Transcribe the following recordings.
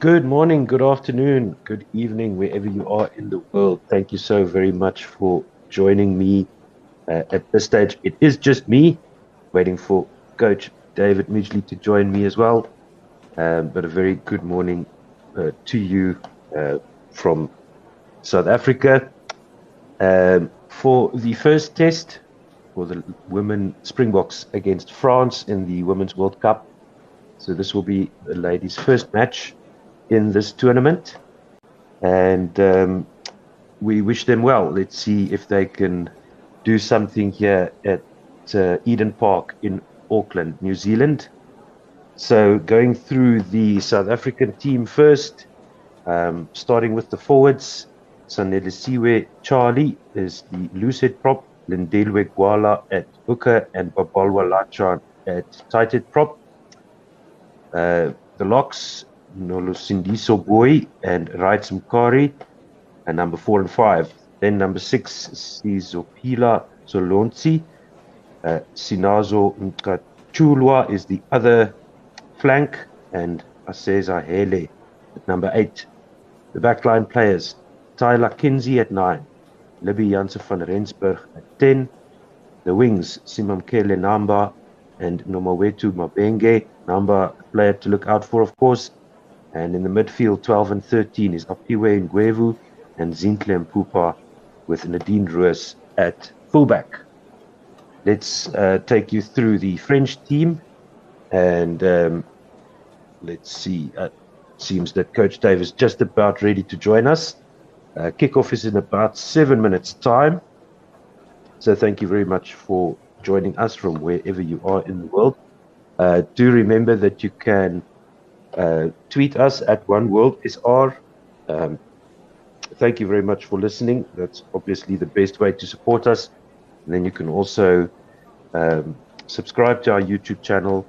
Good morning, good afternoon, good evening, wherever you are in the world. Thank you so very much for joining me at this stage. It is just me waiting for Coach David Midgley to join me as well. But a very good morning to you from South Africa. For the first test for the women Springboks against France in the Women's World Cup. So this will be the ladies' first match in this tournament, and we wish them well. Let's see if they can do something here at Eden Park in Auckland, New Zealand. So going through the South African team first, starting with the forwards. Sanelisiwe Charlie is the loosehead prop, Lindelwe Gwala at hooker, and Babalwa Lachan at tighthead prop. The locks, Nolusindiso Boy and Rights Mkari, and number 4 and 5. Then number 6, Sizopila Solonsi. Sinazo Nkachulwa is the other flank, and Aseza Hele at number 8. The backline players, Tyler Kinsey at 9, Libby Janse van Rensburg at 10. The wings, Simamkele Namba and Nomawetu Mabenge. Namba, a player to look out for, of course. And in the midfield, 12 and 13 is Apiwe Ngwevu and Zintle Mpupa with Nadine Roos at fullback. Let's take you through the French team, and let's see. It seems that Coach Dave is just about ready to join us. Kickoff is in about 7 minutes' time. So thank you very much for joining us from wherever you are in the world. Do remember that you can tweet us at OneWorldSR. Thank you very much for listening. That's obviously the best way to support us. And then you can also subscribe to our YouTube channel.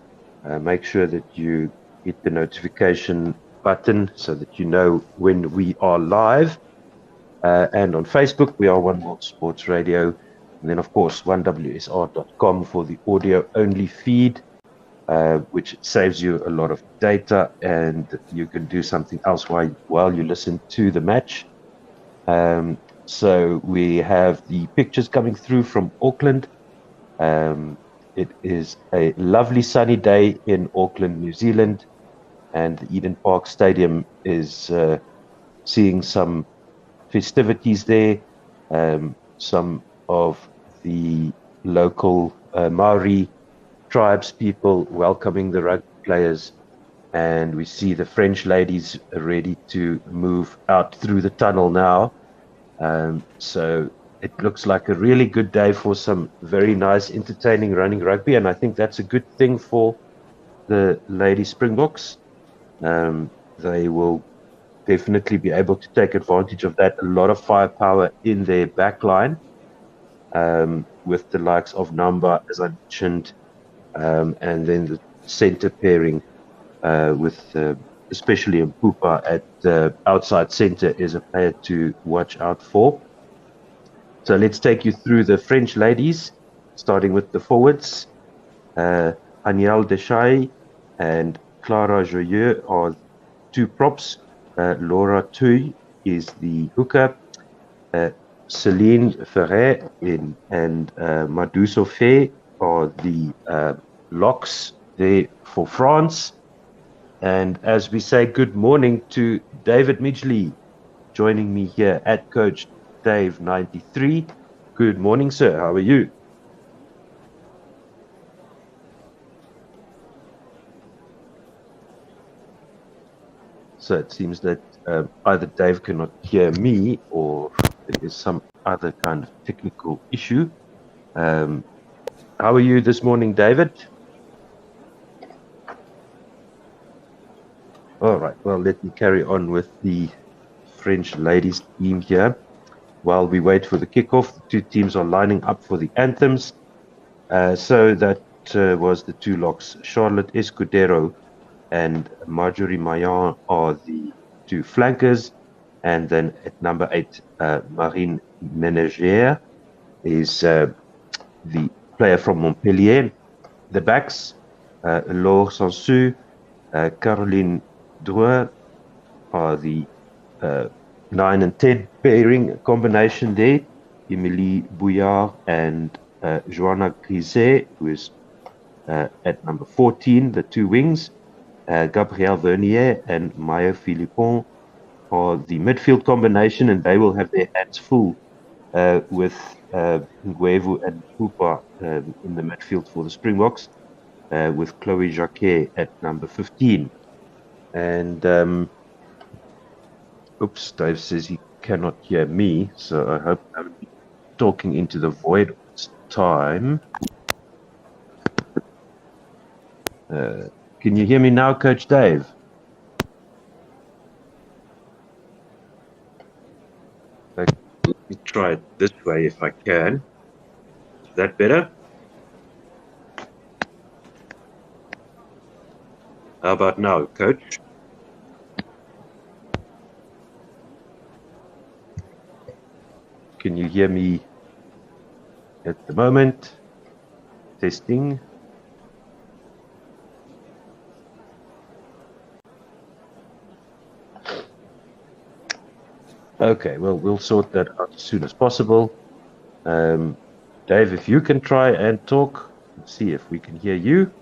Make sure that you hit the notification button so that you know when we are live. And on Facebook, we are One World Sports Radio. And then, of course, 1WSR.com for the audio-only feed, which saves you a lot of data, and you can do something else while you listen to the match. So we have the pictures coming through from Auckland. It is a lovely sunny day in Auckland, New Zealand, and the Eden Park Stadium is seeing some festivities there. Some of the local Maori tribes people welcoming the rugby players, and we see the French ladies ready to move out through the tunnel now. So it looks like a really good day for some very nice, entertaining running rugby, and I think that's a good thing for the Lady Springboks. They will definitely be able to take advantage of that. A lot of firepower in their backline, with the likes of Namba, as I mentioned, and then the center pairing with especially Mpupa at outside center is a player to watch out for. So let's take you through the French ladies, starting with the forwards. Aniel Deschamps and Clara Joyeux are two props. Laura Thuy is the hooker. Celine Ferret and Maduso Faye are the locks there for France. And as we say, good morning to David Midgley, joining me here at Coach Dave 93. Good morning, sir. How are you? So it seems that either Dave cannot hear me or there is some other kind of technical issue. How are you this morning, David? All right, well, let me carry on with the French ladies team here. While we wait for the kickoff, the two teams are lining up for the anthems. So that was the two locks. Charlotte Escudero and Marjorie Mayan are the two flankers. And then at number 8, Marine Ménagère is the player from Montpellier. The backs, Laure Sansu, Caroline Drouin, are the 9 and 10 pairing combination there. Emilie Bouillard and Joanna Griset, who is at number 14, the two wings. Gabrielle Vernier and Maya Philippon are the midfield combination, and they will have their hands full with Nguevu and Pupa in the midfield for the Springboks, with Chloe Jacquet at number 15. And oops, Dave says he cannot hear me, so I hope I'm talking into the void all this time. Can you hear me now, Coach Dave? Let me try it this way if I can. Is that better? How about now, Coach? Can you hear me at the moment? Testing. Okay, well, we'll sort that out as soon as possible. Dave, if you can try and talk, let's see if we can hear you.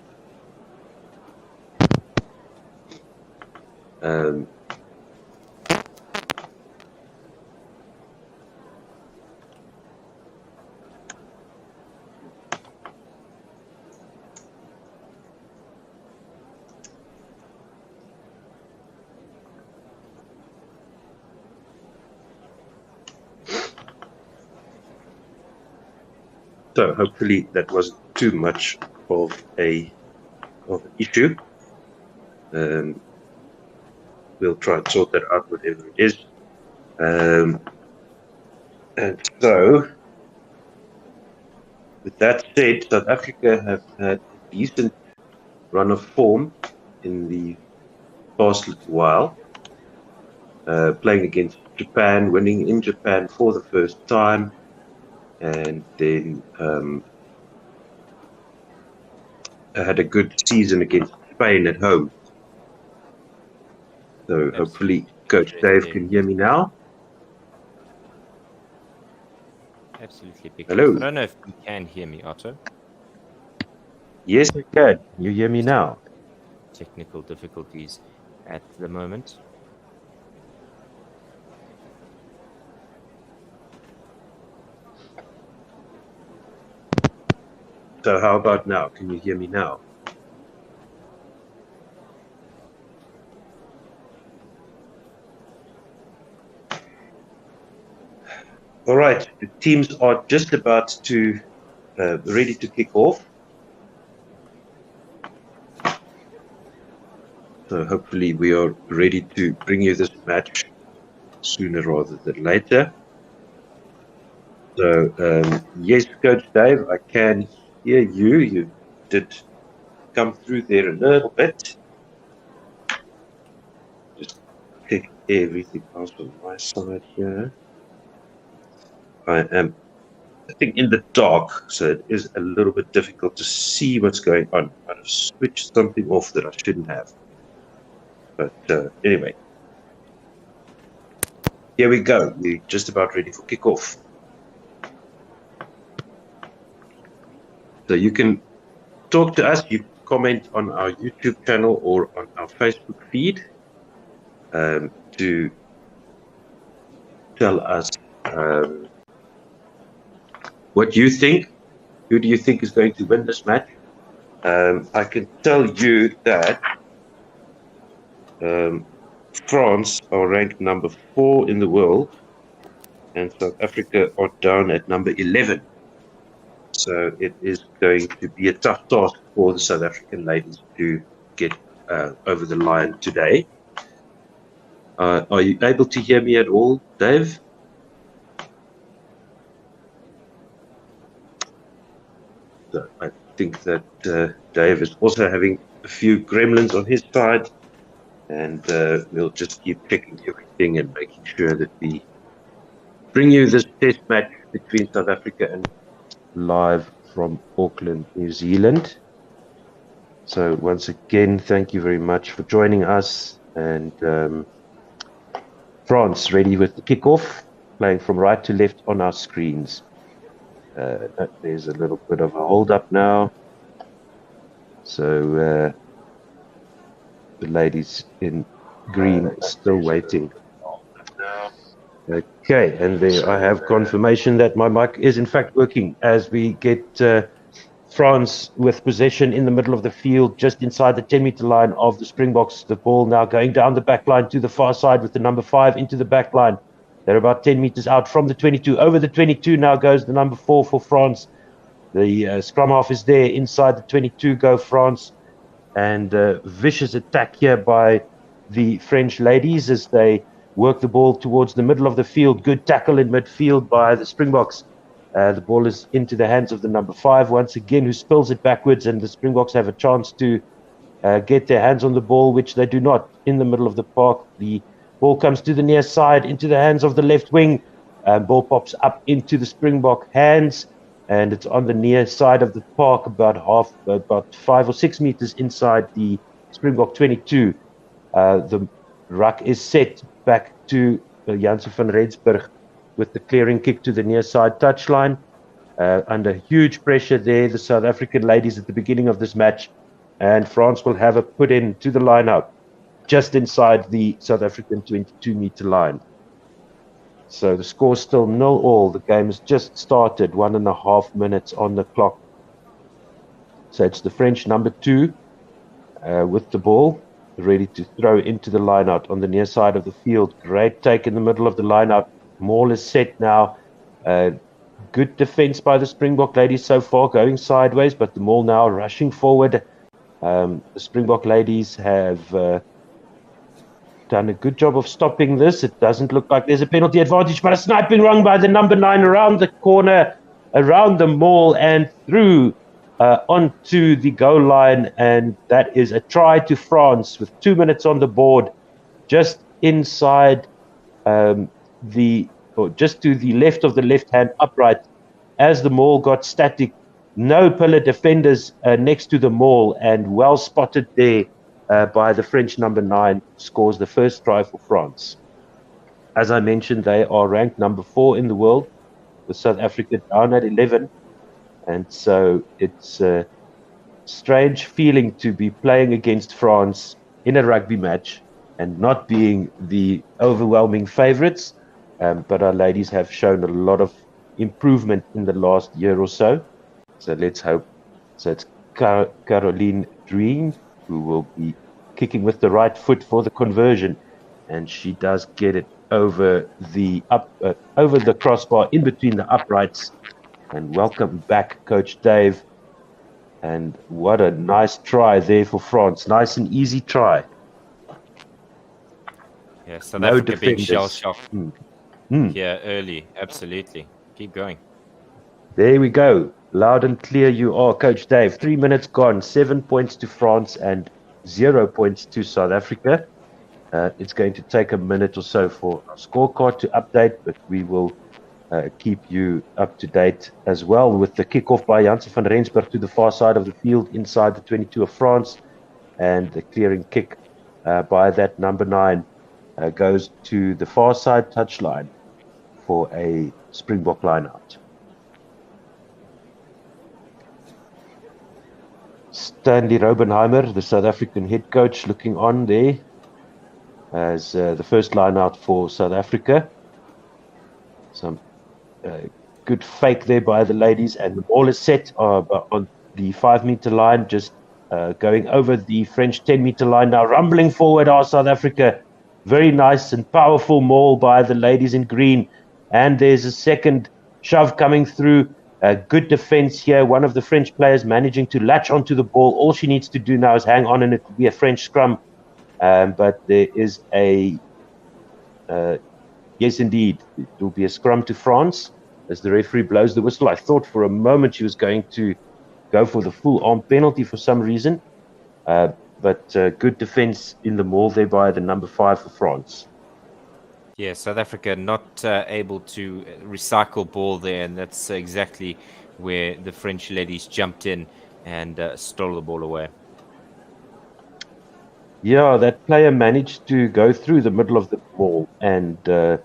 So hopefully that wasn't too much of an issue. We'll try and sort that out, whatever it is. And so, with that said, South Africa have had a decent run of form in the past little while, playing against Japan, winning in Japan for the first time, and then had a good season against Spain at home. So hopefully Coach Dave can hear me now. Absolutely. Hello. I don't know if you can hear me, Otto. Yes, I can. You hear me now? Technical difficulties at the moment. So how about now? Can you hear me now? All right, the teams are just about to ready to kick off. So hopefully we are ready to bring you this match sooner rather than later. So yes, Coach Dave, I can hear you. You did come through there a little bit. Just check everything else on my side here. I am, I think, in the dark, so it is a little bit difficult to see what's going on. I have switched something off that I shouldn't have. But anyway, here we go. We're just about ready for kickoff. So you can talk to us. You comment on our YouTube channel or on our Facebook feed to tell us what you think. Who do you think is going to win this match? I can tell you that France are ranked number 4 in the world, and South Africa are down at number 11. So it is going to be a tough task for the South African ladies to get over the line today. Are you able to hear me at all, Dave? So I think that Dave is also having a few gremlins on his side, and we'll just keep checking everything and making sure that we bring you this test match between South Africa and live from Auckland, New Zealand. So once again, thank you very much for joining us, and France ready with the kickoff, playing from right to left on our screens. There's a little bit of a hold up now. So the ladies in green still waiting. Okay, and there I have confirmation that my mic is in fact working as we get France with possession in the middle of the field, just inside the 10-meter line of the Springboks. The ball now going down the back line to the far side with the number 5 into the back line. They're about 10 meters out from the 22. Over the 22 now goes the number 4 for France. The scrum half is there inside the 22. Go France. And vicious attack here by the French ladies as they work the ball towards the middle of the field. Good tackle in midfield by the Springboks. The ball is into the hands of the number 5 once again, who spills it backwards, and the Springboks have a chance to get their hands on the ball, which they do not in the middle of the park. The ball comes to the near side into the hands of the left wing. Ball pops up into the Springbok hands, and it's on the near side of the park, about 5 or 6 meters inside the Springbok 22. The ruck is set back to Janssen van Rensburg with the clearing kick to the near side touchline. Under huge pressure there, the South African ladies at the beginning of this match, and France will have a put in to the line out just inside the South African 22-meter line. So the score's still 0-0. The game has just started, 1.5 minutes on the clock. So it's the French number 2 with the ball, ready to throw into the line-out on the near side of the field. Great take in the middle of the line-out. Maul is set now. Good defense by the Springbok ladies so far, going sideways, but the Maul now rushing forward. The Springbok ladies have done a good job of stopping this. It doesn't look like there's a penalty advantage, but a sniping run by the number 9 around the corner, around the Maul and through onto the goal line, and that is a try to France with 2 minutes on the board, just inside just to the left of the left-hand upright. As the Maul got static, no pillar defenders next to the Maul, and well spotted there by the French number 9, scores the first try for France. As I mentioned, they are ranked number 4 in the world, with South Africa down at 11. And so it's a strange feeling to be playing against France in a rugby match and not being the overwhelming favorites. But our ladies have shown a lot of improvement in the last year or so. So let's hope. So it's Caroline Dreen who will be kicking with the right foot for the conversion, and she does get it over the crossbar in between the uprights. And welcome back, Coach Dave. And what a nice try there for France. Nice and easy try. Yeah, South Africa being shell-shocked here early. Absolutely. Keep going. There we go. Loud and clear you are, Coach Dave. 3 minutes gone. 7 points to France and 0 points to South Africa. It's going to take a minute or so for our scorecard to update, but we will keep you up to date as well with the kickoff by Janssen van Rensburg to the far side of the field inside the 22 of France, and the clearing kick by that number 9 goes to the far side touchline for a Springbok line-out. Stanley Robenheimer, the South African head coach, looking on there as the first line-out for South Africa. Some good fake there by the ladies, and the ball is set on the 5-meter line, just going over the French 10-meter line now. Rumbling forward are South Africa. Very nice and powerful maul by the ladies in green. And there's a second shove coming through. Good defense here. One of the French players managing to latch onto the ball. All she needs to do now is hang on, and it will be a French scrum. But there is a... yes, indeed. It will be a scrum to France as the referee blows the whistle. I thought for a moment she was going to go for the full arm penalty for some reason. But good defense in the maul there by the number 5 for France. Yeah, South Africa not able to recycle ball there, and that's exactly where the French ladies jumped in and stole the ball away. Yeah, that player managed to go through the middle of the ball, and a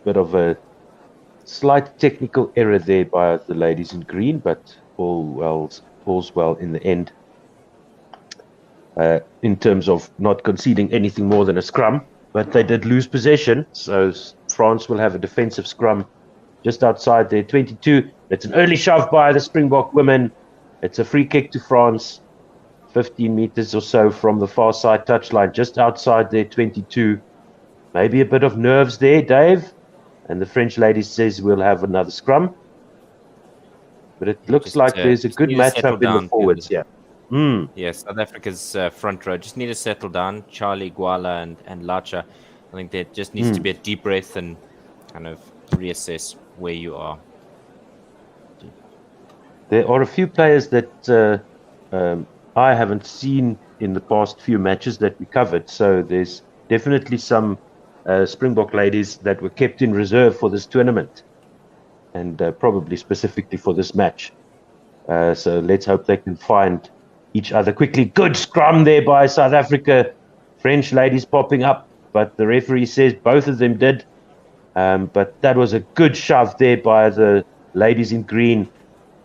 bit of a slight technical error there by the ladies in green, but all's well in the end. In terms of not conceding anything more than a scrum, but they did lose possession, so France will have a defensive scrum just outside their 22. It's an early shove by the Springbok women. It's a free kick to France, 15 meters or so from the far side touchline, just outside their 22. Maybe a bit of nerves there, Dave. And the French lady says we'll have another scrum. But it looks like there's a good matchup in the forwards, yeah. Yes, South Africa's front row just need to settle down. Charlie, Gwala, and Lacha. I think there just needs to be a deep breath and kind of reassess where you are. There are a few players that I haven't seen in the past few matches that we covered. So there's definitely some Springbok ladies that were kept in reserve for this tournament, and probably specifically for this match. So let's hope they can find each other quickly. Good scrum there by South Africa. French ladies popping up, but the referee says both of them did. But that was a good shove there by the ladies in green,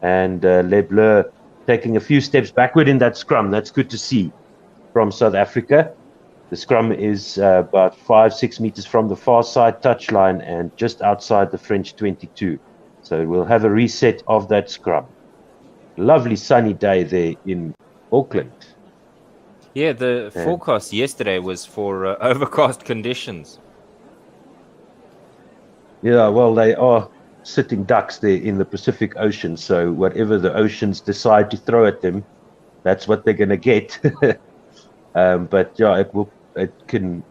and Les Bleus taking a few steps backward in that scrum. That's good to see from South Africa. The scrum is about 5-6 meters from the far side touchline and just outside the French 22. So we'll have a reset of that scrum. Lovely sunny day there in Auckland. Yeah, the forecast yesterday was for overcast conditions. Yeah, well, they are sitting ducks there in the Pacific Ocean. So whatever the oceans decide to throw at them, that's what they're going to get. But yeah, it can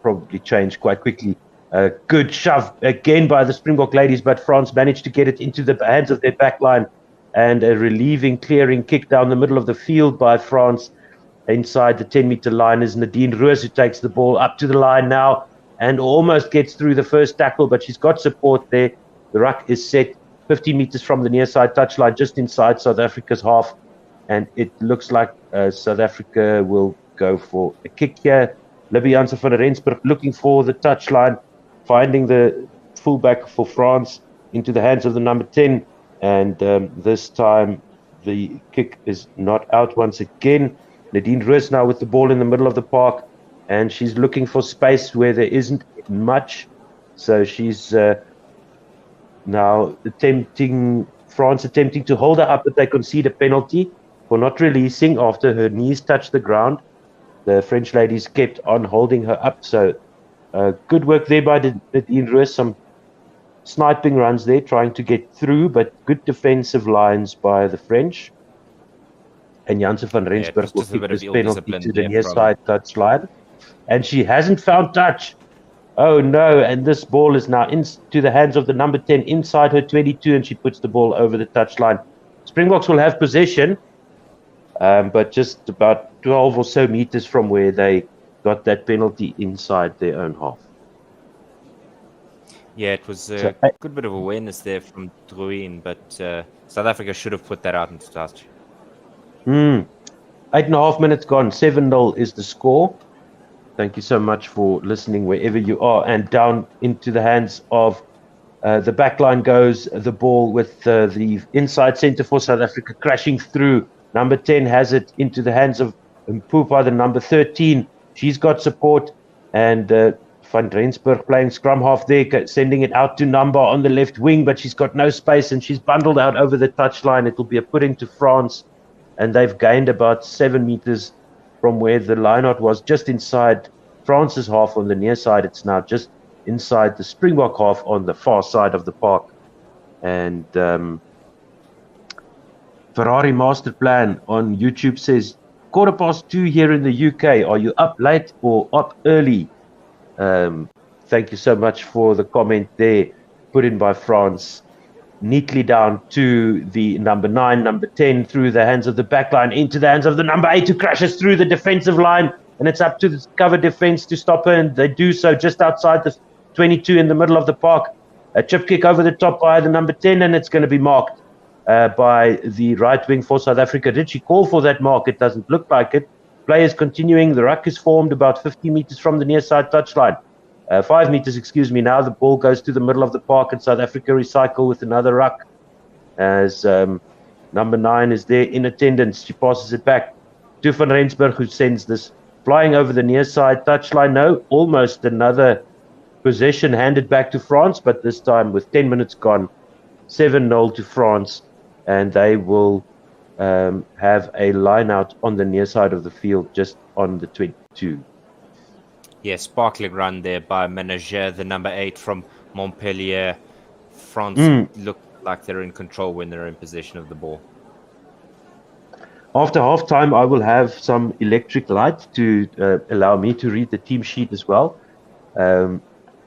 probably change quite quickly. Good shove again by the Springbok ladies, but France managed to get it into the hands of their backline, and a relieving, clearing kick down the middle of the field by France. Inside the 10-meter line is Nadine Roos, who takes the ball up to the line now and almost gets through the first tackle, but she's got support there. The ruck is set 50 meters from the near side touchline, just inside South Africa's half, and it looks like South Africa will go for a kick here. Libby Janssen van Rensburg looking for the touchline, finding the fullback for France into the hands of the number 10, and this time the kick is not out once again. Nadine Roos now with the ball in the middle of the park, and she's looking for space where there isn't much, so she's now France attempting to hold her up, but they concede a penalty for not releasing after her knees touched the ground. The French ladies kept on holding her up, so good work there by Nadine Roos. Some sniping runs there, trying to get through, but good defensive lines by the French. And Janssen van Rensburg will kick this penalty to the near side touchline. And she hasn't found touch. Oh no, and this ball is now into the hands of the number 10 inside her 22, and she puts the ball over the touchline. Springboks will have possession, but just about 12 or so meters from where they got that penalty inside their own half. Yeah, it was a good bit of awareness there from Drouin, but South Africa should have put that out into touch. 8.5 minutes gone. 7-0 is the score. Thank you so much for listening wherever you are. And down into the hands of the back line goes the ball with the inside centre for South Africa crashing through. Number 10 has it into the hands of Mpupa, the number 13. She's got support, and Van Rensburg playing scrum half there, sending it out to Number on the left wing, but she's got no space, and she's bundled out over the touchline. It will be a put into France, and they've gained about 7 meters from where the lineout was, just inside France's half on the near side. It's now just inside the Springbok half on the far side of the park. And Ferrari Master Plan on YouTube says, 2:15 here in the UK. Are you up late or up early? Thank you so much for the comment there, put in by France. Neatly down to the number 9, number 10, through the hands of the back line, into the hands of the number 8, who crashes through the defensive line, and it's up to the cover defense to stop her, and they do so just outside the 22 in the middle of the park. A chip kick over the top by the number 10, and it's going to be marked by the right wing for South Africa. Did she call for that mark? It doesn't look like it. Play is continuing. The ruck is formed about 50 meters from the near side touchline. 5 meters, excuse me. Now the ball goes to the middle of the park, and South Africa recycle with another ruck. As number 9 is there in attendance, she passes it back to Van Rensburg, who sends this flying over the near side touchline. No, almost another possession handed back to France, but this time with 10 minutes gone, 7-0 to France, and they will have a line out on the near side of the field, just on the 22. Yeah, sparkling run there by Ménager, the number 8 from Montpellier. France look like they're in control when they're in possession of the ball. After halftime, I will have some electric light to allow me to read the team sheet as well.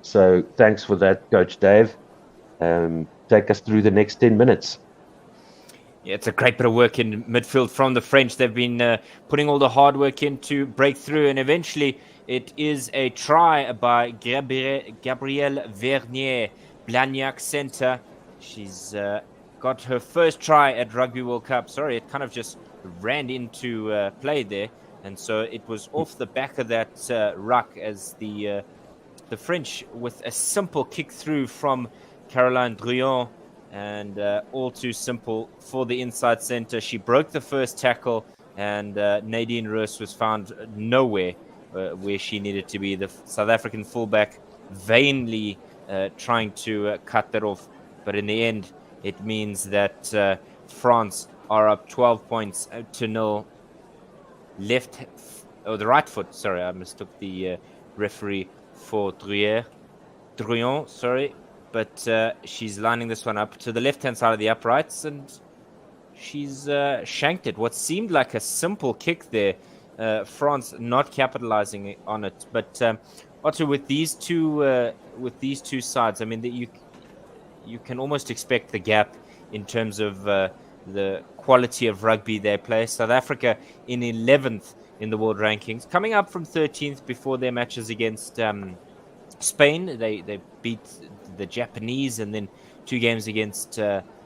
So thanks for that, Coach Dave. Take us through the next 10 minutes. Yeah, it's a great bit of work in midfield from the French. They've been putting all the hard work in to break through, and eventually it is a try by Gabrielle Vernier, Blagnac centre. She's got her first try at Rugby World Cup. Sorry, it kind of just ran into play there, and so it was off the back of that ruck as the French, with a simple kick through from Caroline Druyon, and all too simple for the inside centre. She broke the first tackle, and Nadine Roos was found nowhere where she needed to be. The South African fullback vainly trying to cut that off, but in the end, it means that France are up 12 points to 0. The right foot. Sorry, I mistook the referee for Druyon. Sorry, but she's lining this one up to the left-hand side of the uprights, and she's shanked it. What seemed like a simple kick there, France not capitalizing on it. But Otto, with these two sides, I mean, you can almost expect the gap in terms of the quality of rugby they play. South Africa in 11th in the world rankings, coming up from 13th before their matches against Spain. They beat the Japanese and then 2 games against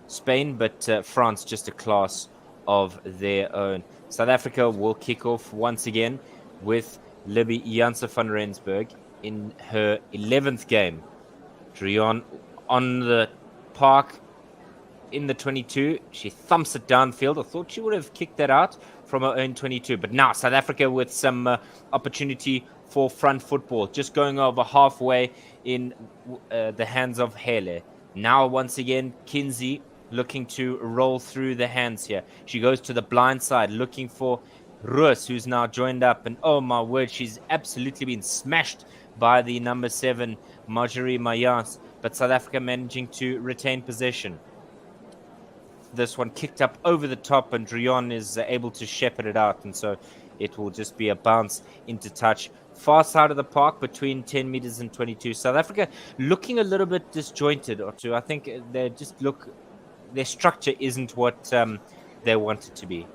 Spain, but France just a class of their own. South Africa will kick off once again with Libby Janse van Rensburg in her 11th game. Druyon on the park in the 22. She thumps it downfield. I thought she would have kicked that out from her own 22, but now South Africa with some opportunity for front football, just going over halfway in the hands of Hele. Now once again Kinsey looking to roll through the hands here. She goes to the blind side looking for Roos, who's now joined up, and oh my word, she's absolutely been smashed by the number 7 Marjorie Mayans, but South Africa managing to retain possession. This one kicked up over the top, and Druyon is able to shepherd it out, and so it will just be a bounce into touch. Far side of the park between 10 meters and 22. South Africa looking a little bit disjointed, or two. I think their structure isn't what they want it to be.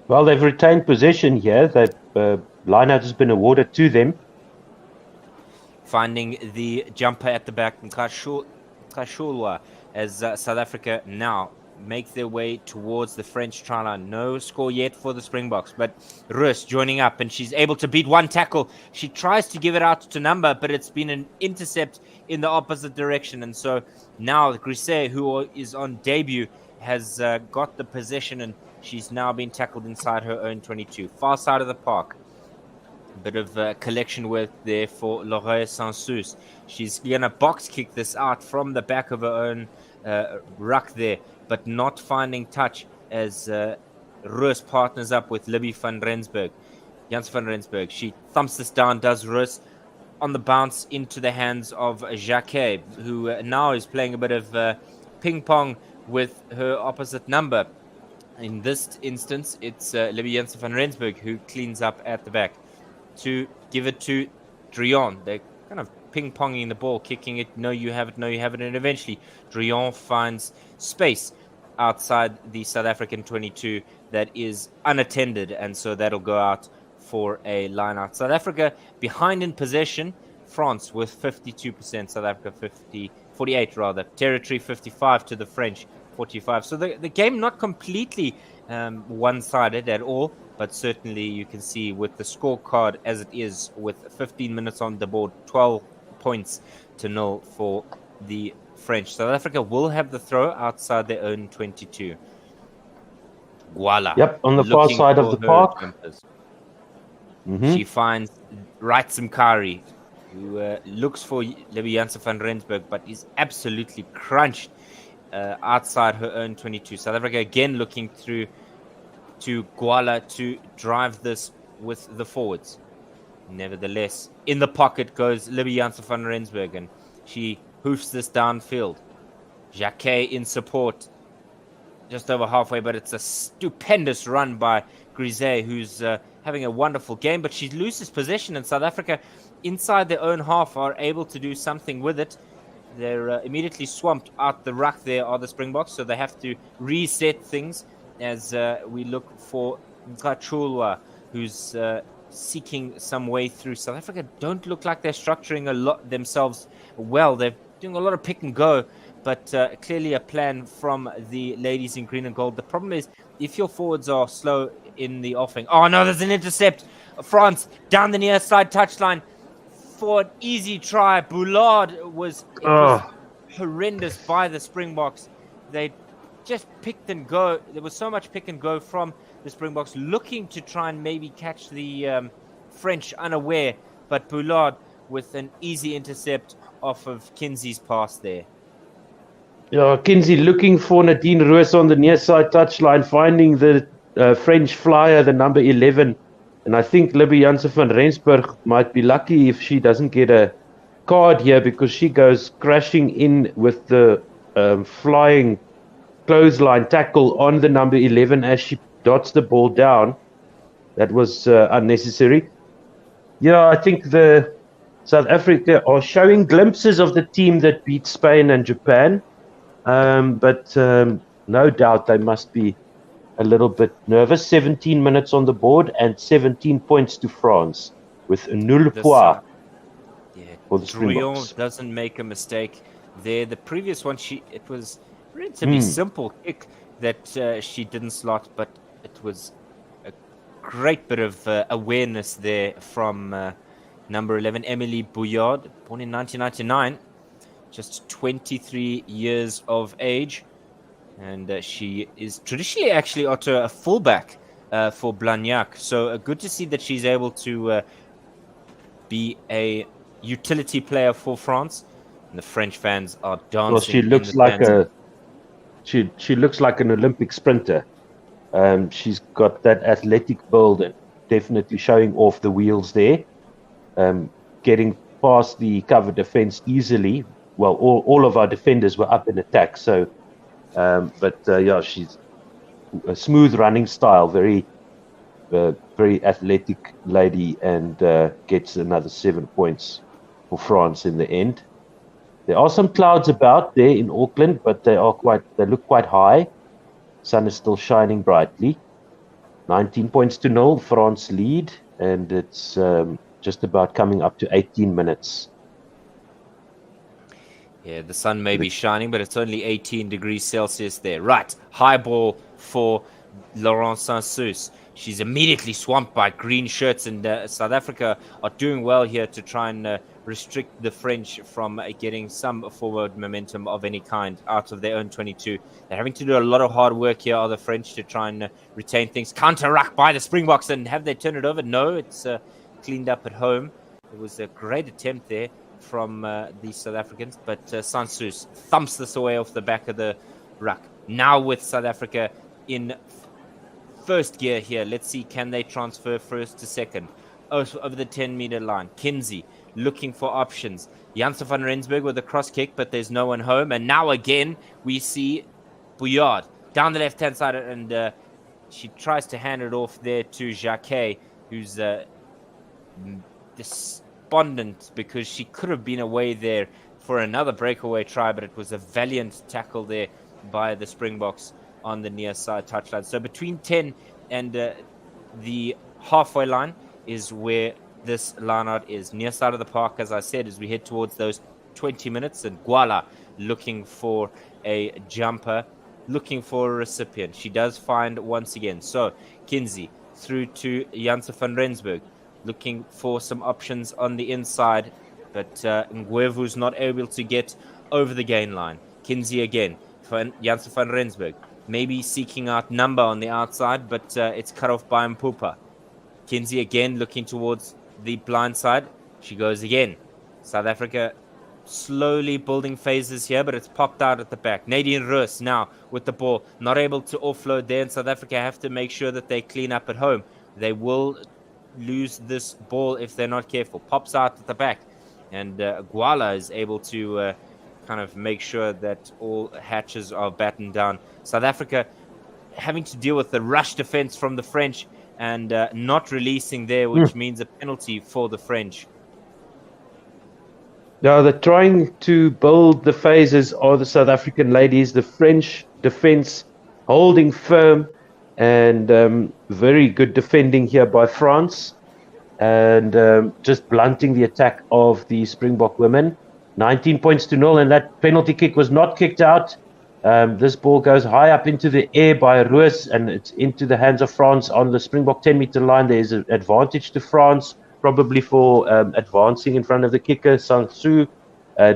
Well, they've retained possession here. The line-out has been awarded to them. Finding the jumper at the back, Nkashulwa, as South Africa now make their way towards the French try line. No score yet for the Springboks, but Roos joining up, and she's able to beat one tackle. She tries to give it out to Number, but it's been an intercept in the opposite direction, and so now Grisset, who is on debut, has got the possession, and she's now been tackled inside her own 22. Far side of the park. Bit of collection work there for Laurent Sansus. She's going to box kick this out from the back of her own ruck there, but not finding touch as Roos partners up with Libby van Rensburg. Janse van Rensburg, she thumps this down, does Roos on the bounce into the hands of Jacquet, who now is playing a bit of ping-pong with her opposite Number. In this instance, it's Libby Janse van Rensburg who cleans up at the back to give it to Druyon. They're kind of ping-ponging the ball, kicking it, no you have it, and eventually Druyon finds space outside the South African 22 that is unattended, and so that'll go out for a line-out. South Africa behind in possession, France with 52%, South Africa 48 rather, territory 55 to the French 45. So the game not completely one-sided at all, but certainly you can see with the scorecard as it is, with 15 minutes on the board, 12 points to 0 for the French. South Africa will have the throw outside their own 22. Voila. Yep, on the far side of the park. Jumpers. Mm-hmm. She finds Wrights Mkari, who looks for Libby Janssen van Rensburg, but is absolutely crunched outside her own 22. South Africa again looking through to Gwala to drive this with the forwards. Nevertheless, in the pocket goes Libby Janssen van Rensburg, and she hoofs this downfield. Jacquet in support, just over halfway, but it's a stupendous run by Grisey, who's having a wonderful game, but she loses possession, and South Africa, inside their own half, are able to do something with it. They're immediately swamped out the ruck there are the Springboks, so they have to reset things as we look for Ngachulwa, who's seeking some way through. South Africa don't look like they're structuring a lot themselves well. They're doing a lot of pick and go, but clearly a plan from the ladies in green and gold. The problem is, if your forwards are slow in the offing... Oh, no, there's an intercept. France down the near side touchline for an easy try. Boulard was horrendous by the Springboks. They just picked and go. There was so much pick and go from the Springboks, looking to try and maybe catch the French unaware, but Boulard with an easy intercept off of Kinsey's pass there. Yeah, Kinsey looking for Nadine Roos on the near side touchline, finding the French flyer, the number 11. And I think Libby Janssen van Rensburg might be lucky if she doesn't get a card here, because she goes crashing in with the flying clothesline tackle on the number 11 as she dots the ball down. That was unnecessary. Yeah, I think the South Africa are showing glimpses of the team that beat Spain and Japan. But no doubt they must be a little bit nervous. 17 minutes on the board and 17 points to France with a nul point for the Springboks. Doesn't make a mistake there. The previous one, it was relatively simple kick that she didn't slot, but it was a great bit of awareness there from number 11, Emily Bouillard, born in 1999. Just 23 years of age, and she is traditionally actually a fullback for Blagnac. So good to see that she's able to be a utility player for France. And the French fans are dancing. Well, she looks like she looks like an Olympic sprinter. She's got that athletic build and definitely showing off the wheels there. Getting past the cover defense easily. Well, all of our defenders were up in attack. So, yeah, she's a smooth running style, very athletic lady, and gets another 7 points for France in the end. There are some clouds about there in Auckland, but they look quite high. Sun is still shining brightly. 19 points to 0, France lead, and it's just about coming up to 18 minutes. Yeah, the sun may be shining, but it's only 18 degrees Celsius there. Right, high ball for Laurence Saint-Sus. She's immediately swamped by green shirts, and South Africa are doing well here to try and restrict the French from getting some forward momentum of any kind out of their own 22. They're having to do a lot of hard work here, are the French, to try and retain things. Counter-ruck by the Springboks, and have they turned it over? No, it's cleaned up at home. It was a great attempt there from the South Africans, but Saint-Sus thumps this away off the back of the ruck. Now with South Africa in first gear here, let's see, can they transfer first to second? Over the 10-meter line. Kinsey looking for options. Janssen van Rensburg with a cross kick, but there's no one home. And now again, we see Bouillard down the left-hand side, and she tries to hand it off there to Jacquet, who's despondent because she could have been away there for another breakaway try, but it was a valiant tackle there by the Springboks on the near side touchline. So between 10 and the halfway line is where this lineout is. Near side of the park, as I said, as we head towards those 20 minutes, and Gwala looking for a jumper. looking for a recipient. She does find once again. So Kinsey through to Janse van Rensburg, looking for some options on the inside, but Ngwevu's not able to get over the gain line. Kinsey again for Janse van Rensburg, maybe seeking out number on the outside, but it's cut off by Mpupa. Kinsey again looking towards the blind side. She goes again. South Africa slowly building phases here, but it's popped out at the back. Nadine Roos now with the ball, not able to offload there, and South Africa have to make sure that they clean up at home. They will lose this ball if they're not careful. Pops out at the back, and Gwala is able to kind of make sure that all hatches are battened down. South Africa having to deal with the rush defense from the French and not releasing there, which means a penalty for the French. Now, they're trying to build the phases of the South African ladies. The French defense holding firm, and very good defending here by France, and just blunting the attack of the Springbok women. 19 points to 0, and that penalty kick was not kicked out. This ball goes high up into the air by Roos, and it's into the hands of France on the Springbok 10-meter line. There is an advantage to France, probably for advancing in front of the kicker, Sansu,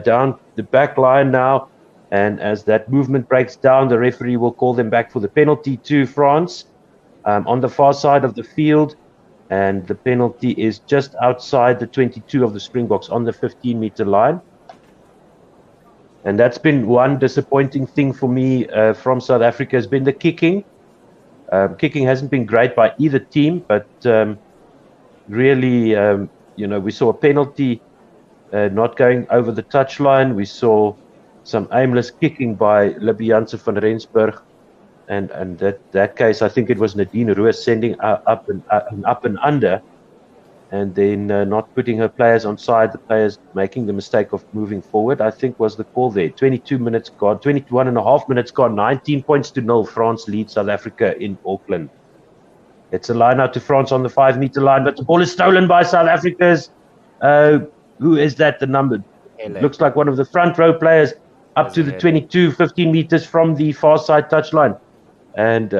down the back line now. And as that movement breaks down, the referee will call them back for the penalty to France on the far side of the field. And the penalty is just outside the 22 of the Springboks on the 15-meter line. And that's been one disappointing thing for me from South Africa, has been the kicking. Kicking hasn't been great by either team, but really, we saw a penalty not going over the touchline. We saw some aimless kicking by Janse van Rensburg, and that case, I think it was Nadine Roos sending up and under, and then not putting her players on side. The players making the mistake of moving forward, I think, was the call there. 22 minutes gone, 21 and a half minutes gone, 19 points to 0. France leads South Africa in Auckland. It's a line out to France on the 5-meter line, but the ball is stolen by South Africa's. Who is that? The number looks like one of the front row players, up to the 22, 15 meters from the far side touchline. And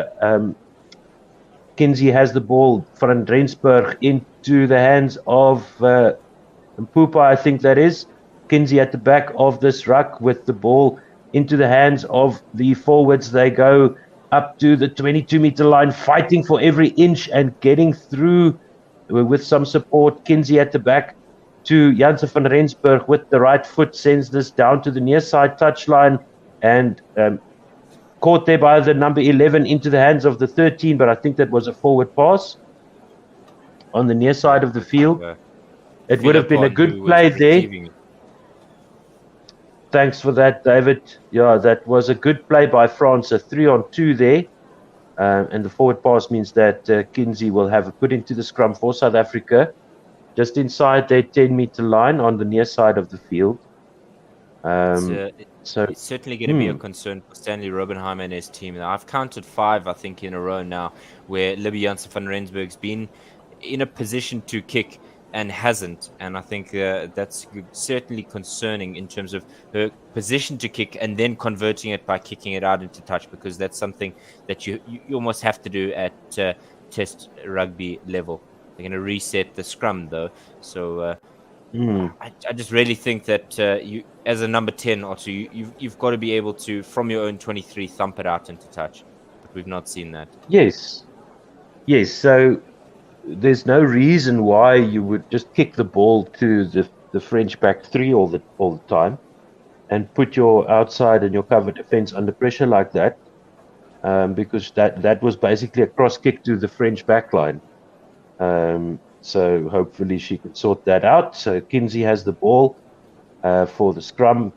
Kinsey has the ball, Van Rensburg, into the hands of Mpupa, I think that is. Kinsey at the back of this ruck with the ball into the hands of the forwards. They go up to the 22-meter line, fighting for every inch and getting through with some support. Kinsey at the back to Janse van Rensburg with the right foot, sends this down to the near side touchline, and caught there by the number 11 into the hands of the 13, but I think that was a forward pass on the near side of the field. It would have been a good play there. Thanks for that, David. Yeah, that was a good play by France, a 3-on-2 there. And the forward pass means that Kinsey will have it put into the scrum for South Africa, just inside their 10-meter line on the near side of the field. So it's certainly going to be a concern for Stanley Robenheimer and his team. Now, I've counted 5, I think, in a row now, where Janse van Rensburg's been in a position to kick and hasn't. And I think that's certainly concerning in terms of her position to kick and then converting it by kicking it out into touch, because that's something that you almost have to do at test rugby level. They're going to reset the scrum, though. So I just really think that you, as a number 10 or two, you've got to be able to, from your own 23, thump it out into touch. But we've not seen that. Yes. So there's no reason why you would just kick the ball to the French back 3 all the time and put your outside and your cover defense under pressure like that, because that was basically a cross kick to the French back line. So hopefully she can sort that out. So Kinsey has the ball for the scrum,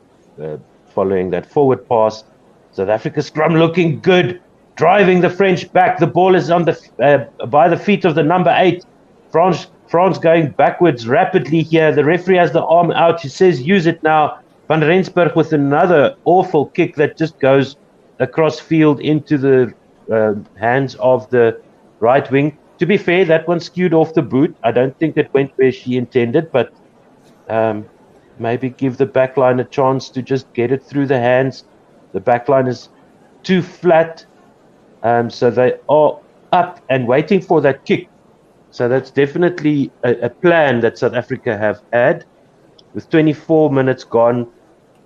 following that forward pass. South Africa scrum looking good, driving the French back. The ball is on the by the feet of the number 8. France going backwards rapidly here. The referee has the arm out. He says, use it now. Van Rensburg with another awful kick that just goes across field into the hands of the right wing. To be fair, that one skewed off the boot. I don't think it went where she intended, but maybe give the backline a chance to just get it through the hands. The backline is too flat. So they are up and waiting for that kick. So that's definitely a plan that South Africa have had. With 24 minutes gone,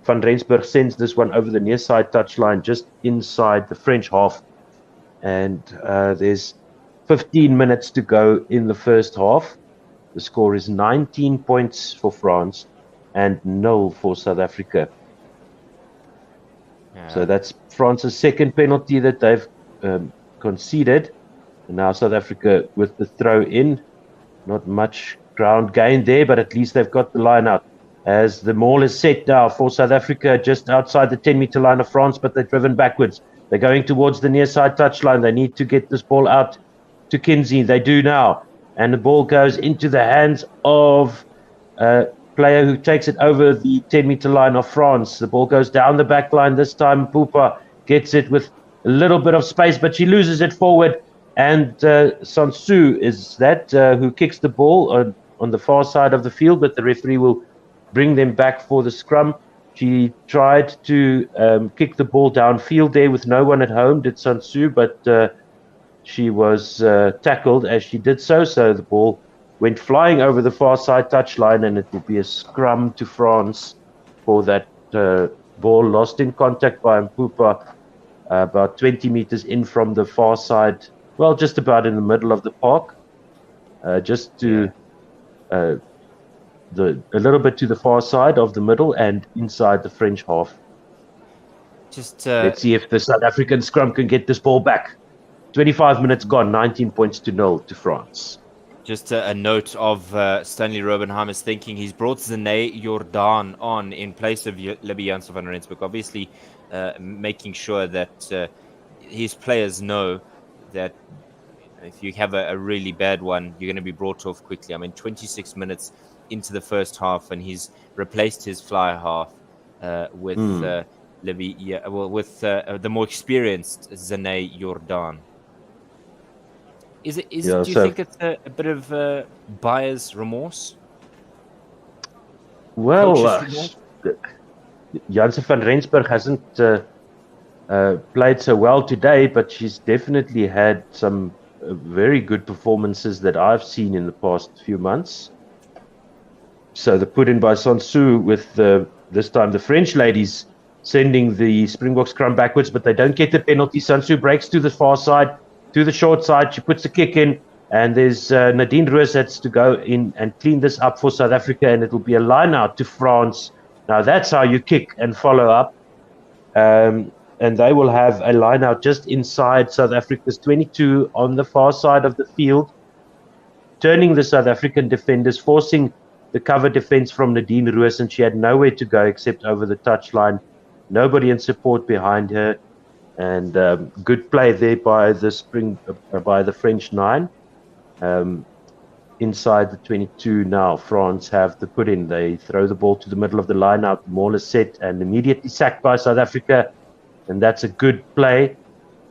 Van Rensburg sends this one over the near side touchline, just inside the French half. And there's 15 minutes to go in the first half. The score is 19 points for France and 0 for South Africa. Yeah. So that's France's second penalty that they've conceded. And now South Africa with the throw in. Not much ground gained there, but at least they've got the line out. As the maul is set now for South Africa just outside the 10-meter line of France, but they're driven backwards. They're going towards the near side touchline. They need to get this ball out to Kinsey. They do now. And the ball goes into the hands of a player who takes it over the 10-meter line of France. The ball goes down the back line. This time, Pupa gets it with a little bit of space, but she loses it forward. And Sansu is that who kicks the ball on the far side of the field, but the referee will bring them back for the scrum. She tried to kick the ball downfield there with no one at home, did Sansu, but she was tackled as she did so. So the ball went flying over the far side touchline, and it will be a scrum to France for that ball lost in contact by Mpupa about 20 meters in from the far side. Well, just about in the middle of the park, just to a little bit to the far side of the middle and inside the French half. Let's see if the South African scrum can get this ball back. 25 minutes gone, 19 points to 0 to France. Just a note of Stanley Robenheimer's thinking. He's brought Zane Jordan on in place of Libby Janssen van Rensburg, obviously making sure that his players know that if you have a really bad one, you're going to be brought off quickly. I mean, 26 minutes into the first half, and he's replaced his fly half with Libby, with the more experienced Zane Jordan. Do you think it's a bit of buyer's remorse? Well, Janssen van Rensburg hasn't played so well today, but she's definitely had some very good performances that I've seen in the past few months. So the put in by Sansu with this time the French ladies sending the Springbok scrum backwards, but they don't get the penalty. Sansu breaks to the far side, to the short side. She puts the kick in, and there's Nadine Roos that's to go in and clean this up for South Africa, and it'll be a line out to France. Now that's how you kick and follow up. And they will have a line out just inside South Africa's 22 on the far side of the field, turning the South African defenders, forcing the cover defense from Nadine Roos, and she had nowhere to go except over the touchline. Nobody in support behind her, and good play there by the French 9. Inside the 22 now, France have the put in. They throw the ball to the middle of the line out. The ball is set and immediately sacked by South Africa. And that's a good play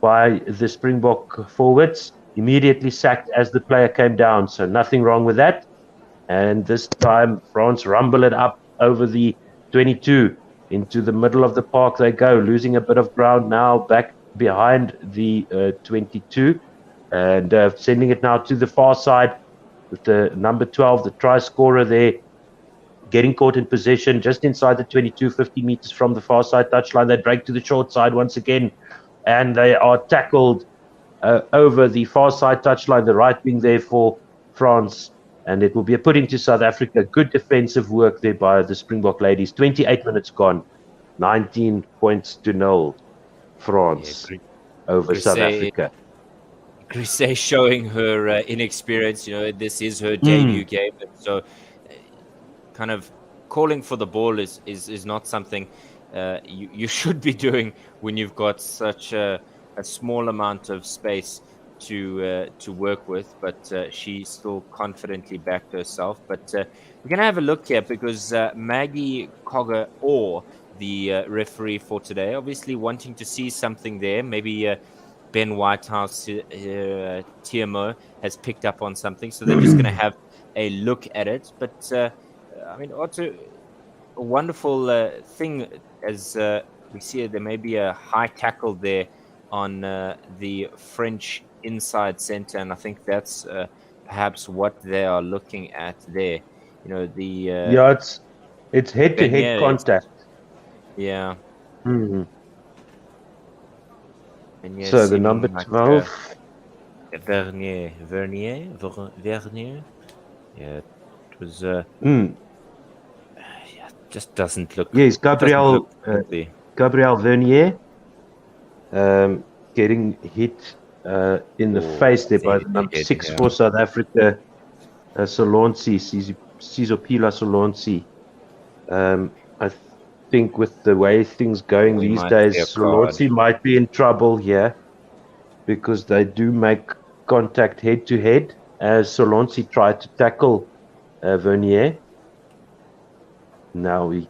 by the Springbok forwards. Immediately sacked as the player came down. So nothing wrong with that. And this time, France rumble it up over the 22. Into the middle of the park they go, losing a bit of ground now back behind the 22. And sending it now to the far side with the number 12, the try scorer there. Getting caught in possession just inside the 22, 50 meters from the far side touchline. They break to the short side once again, and they are tackled over the far side touchline, the right wing there for France, and it will be a put into South Africa. Good defensive work there by the Springbok ladies. 28 minutes gone, 19 points to 0, France over South Africa. Grisey showing her inexperience. This is her debut game, so kind of calling for the ball is not something you should be doing when you've got such a small amount of space to work with. But she still confidently backed herself. But we're going to have a look here because Maggie Cogger, or the referee for today, obviously wanting to see something there. Maybe Ben Whitehouse, TMO, has picked up on something. So they're just going to have a look at it. But I mean, also a wonderful thing as we see there may be a high tackle there on the French inside center, and I think that's perhaps what they are looking at there. The Yeah, it's head-to-head Bernier is, contact. yeah, Mhm. Bernier So the number seeming like 12. Vernier. Yeah, it was. Mm. Yeah, just doesn't look. Yes, Doesn't look Gabriel Vernier getting hit in the face there by the number 6 for South Africa, Solonsi, Sizopila Solonsi. I think with the way things going We these might see a days, card. Solonsi might be in trouble here because they do make contact head to head as Solonsi tried to tackle Vernier. Now we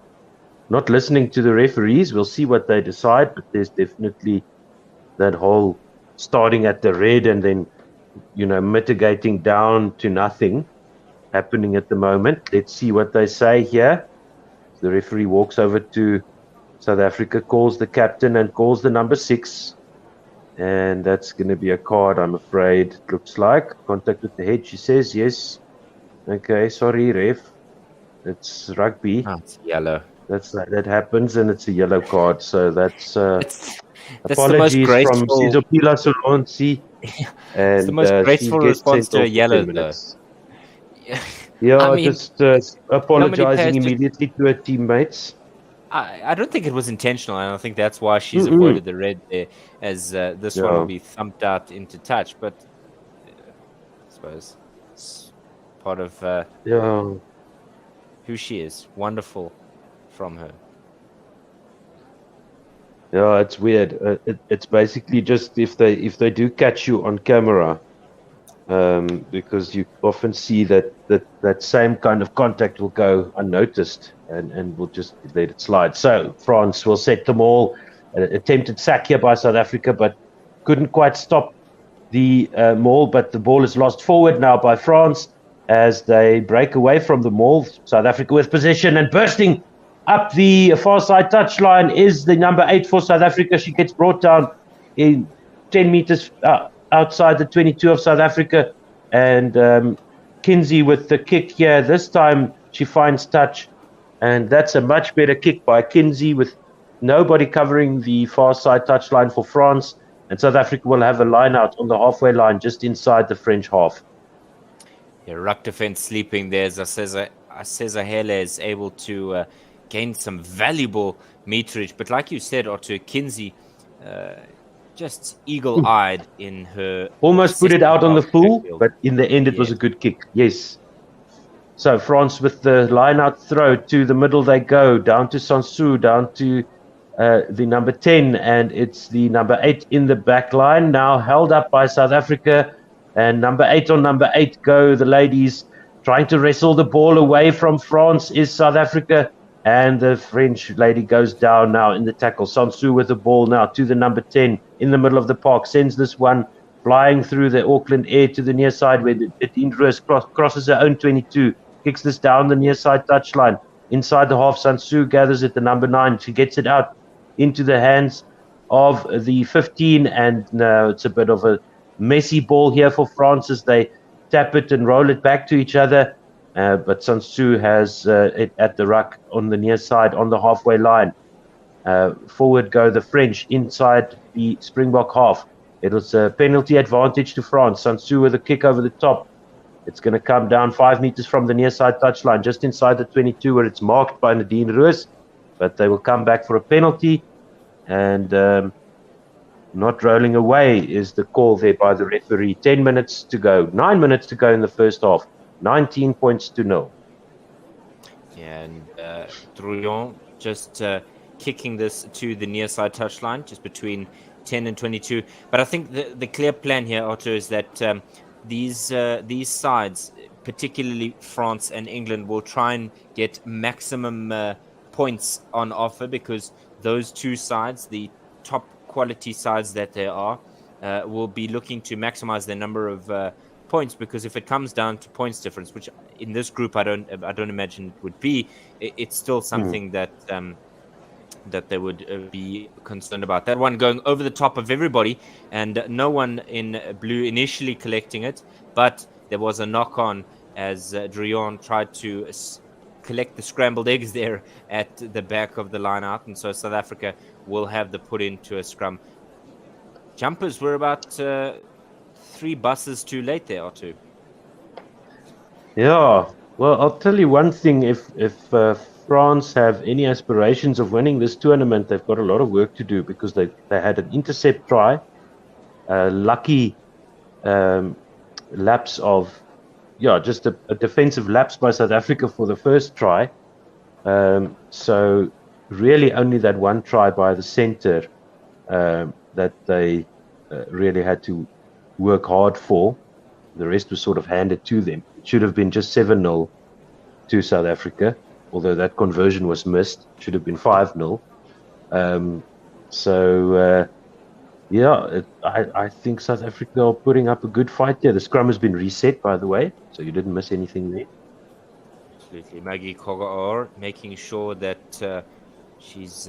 not listening to the referees. We'll see what they decide, but there's definitely that whole starting at the red and then mitigating down to nothing happening at the moment. Let's see what they say here. The referee walks over to South Africa, calls the captain and calls the number 6, and that's going to be a card, I'm afraid. It looks like contact with the head. She says yes. Okay, sorry, ref. It's rugby. It's yellow. That happens, and it's a yellow card. So that's apologies from Sizopila Solonsi. And it's the most graceful she gets response sent to a off for yellow, 10 minutes. though. Yeah, I mean, just apologizing immediately to her teammates. I don't think it was intentional, and I think that's why she's avoided the red there, as this one will be thumped out into touch. But I suppose it's part of who she is. Wonderful from her. Yeah, it's weird. It's basically just if they do catch you on camera, because you often see that same kind of contact will go unnoticed and will just let it slide. So France will set them all. Attempted sack here by South Africa, but couldn't quite stop the maul. But the ball is lost forward now by France as they break away from the maul. South Africa with possession and bursting up the far side touchline is the number 8 for South Africa. She gets brought down in 10 meters outside the 22 of South Africa. And Kinsey with the kick here. This time she finds touch. And that's a much better kick by Kinsey with nobody covering the far side touchline for France. And South Africa will have a line out on the halfway line just inside the French half. Yeah, ruck defense sleeping there. Cesar Hele is able to gain some valuable meterage. But like you said, Otto, Kinsey just eagle-eyed in her... Almost put it out on the full, but in the end it was a good kick. Yes. So France with the line-out throw to the middle they go, down to Sansu, down to the number 10, and it's the number 8 in the back line, now held up by South Africa. And number 8 on number 8 go the ladies, trying to wrestle the ball away from France is South Africa. And the French lady goes down now in the tackle. Sansu with the ball now to the number 10 in the middle of the park. Sends this one flying through the Auckland air to the near side where Dean Roos crosses her own 22. Kicks this down the near side touchline. Inside the half, Sansu gathers it, the number 9. She gets it out into the hands of the 15. And now it's a bit of a messy ball here for France as they tap it and roll it back to each other. But Sansu has it at the ruck on the near side on the halfway line. Forward go the French inside the Springbok half. It was a penalty advantage to France. Sansu with a kick over the top. It's going to come down 5 meters from the near side touchline, just inside the 22 where it's marked by Nadine Roos. But they will come back for a penalty. And not rolling away is the call there by the referee. 10 minutes to go. 9 minutes to go in the first half. 19 points to 0. Yeah, and Drouillon just kicking this to the near side touchline, just between 10 and 22. But I think the clear plan here, Otto, is that these sides, particularly France and England, will try and get maximum points on offer, because those two sides, the top quality sides that they are, will be looking to maximize their number of points, because if it comes down to points difference, which in this group I don't imagine it would be, it's still something that that they would be concerned about. That one going over the top of everybody, and no one in blue initially collecting it, but there was a knock on as Drion tried to collect the scrambled eggs there at the back of the line out, and so South Africa will have the put into a scrum. Jumpers were about 3 buses too late there, or 2. Yeah, well, I'll tell you one thing. If France have any aspirations of winning this tournament, they've got a lot of work to do, because they had an intercept try, a lucky lapse of, just a defensive lapse by South Africa for the first try. So really only that one try by the center that they really had to work hard for. The rest was sort of handed to them. It should have been just 7-0 to South Africa, although that conversion was missed. It should have been 5-0. I think South Africa are putting up a good fight there. The scrum has been reset, by the way, so you didn't miss anything there. Absolutely. Maggie Kogaor making sure that she's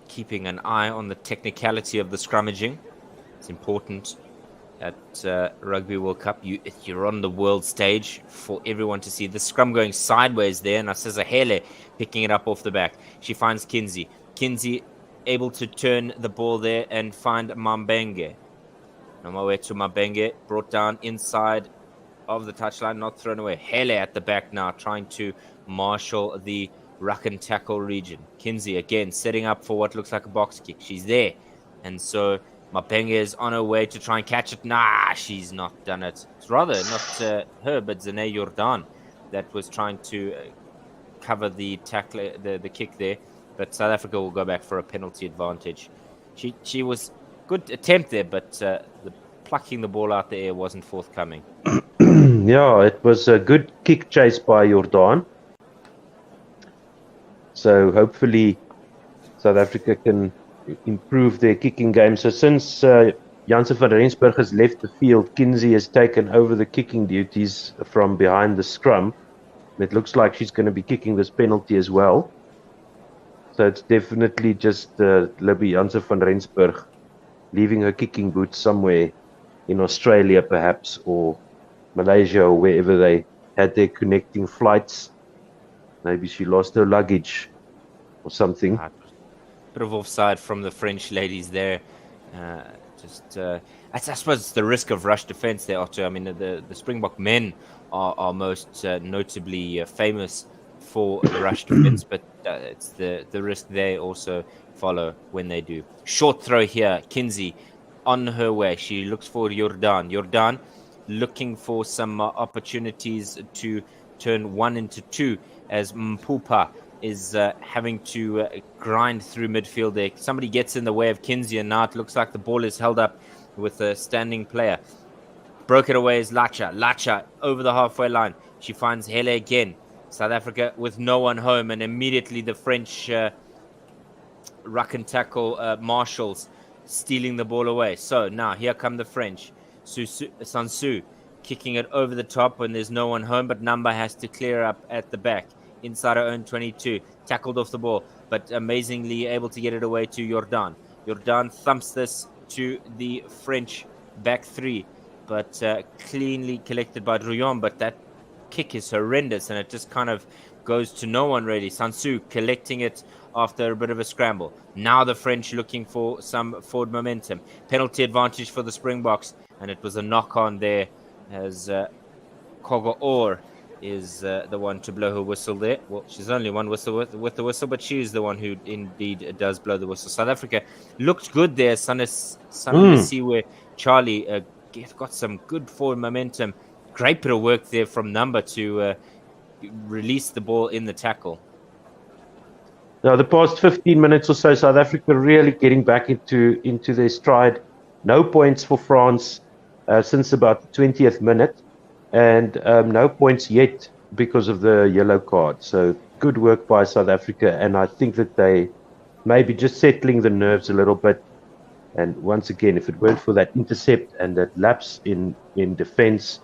keeping an eye on the technicality of the scrummaging. It's important at Rugby World Cup. You're on the world stage for everyone to see. The scrum going sideways there, and Aseza Hele picking it up off the back. She finds Kinsey. Kinsey able to turn the ball there and find Mambenge. Nomawetu Mambenge brought down inside of the touchline, not thrown away. Hele at the back now, trying to marshal the ruck and tackle region. Kinsey again setting up for what looks like a box kick. She's there, and so Mapenge is on her way to try and catch it. Nah, she's not done it. It's rather not her, but Zane Jordan that was trying to cover the tackle, the kick there. But South Africa will go back for a penalty advantage. She was good attempt there, but the plucking the ball out the air wasn't forthcoming. Yeah, it was a good kick chase by Jordan. So hopefully South Africa can improve their kicking game. So since Janse van Rensburg has left the field, Kinsey has taken over the kicking duties from behind the scrum. It looks like she's going to be kicking this penalty as well. So it's definitely just Libby Janse van Rensburg leaving her kicking boots somewhere in Australia perhaps, or Malaysia, or wherever they had their connecting flights. Maybe she lost her luggage or something. Bit of offside from the French ladies there. I suppose it's the risk of rush defense there, Otto. I mean, the Springbok men are most notably famous for the rush defense, but it's the risk they also follow when they do. Short throw here. Kinsey on her way. She looks for Jordan. Jordan looking for some opportunities to turn 1 into 2 as Mpupa is having to grind through midfield there. Somebody gets in the way of Kinsey, and now it looks like the ball is held up with a standing player. Broke it away is Lacha. Lacha over the halfway line. She finds Hele again. South Africa with no one home, and immediately the French ruck and tackle marshals stealing the ball away. So now here come the French. Sansu kicking it over the top when there's no one home, but Namba has to clear up at the back. Inside her own 22, tackled off the ball, but amazingly able to get it away to Jordan. Jordan thumps this to the French back 3, but cleanly collected by Drouillon, but that kick is horrendous, and it just kind of goes to no one really. Sansu collecting it after a bit of a scramble. Now the French looking for some forward momentum. Penalty advantage for the Springboks, and it was a knock-on there as Kogaor is the one to blow her whistle there. Well, she's only one whistle with the whistle, but she is the one who indeed does blow the whistle. South Africa looked good there. Sanesiwe Charlie got some good forward momentum. Great bit of work there from Number to release the ball in the tackle. Now, the past 15 minutes or so, South Africa really getting back into their stride. No points for France since about the 20th minute. And no points yet because of the yellow card. So good work by South Africa. And I think that they may be just settling the nerves a little bit. And once again, if it weren't for that intercept and that lapse in defense,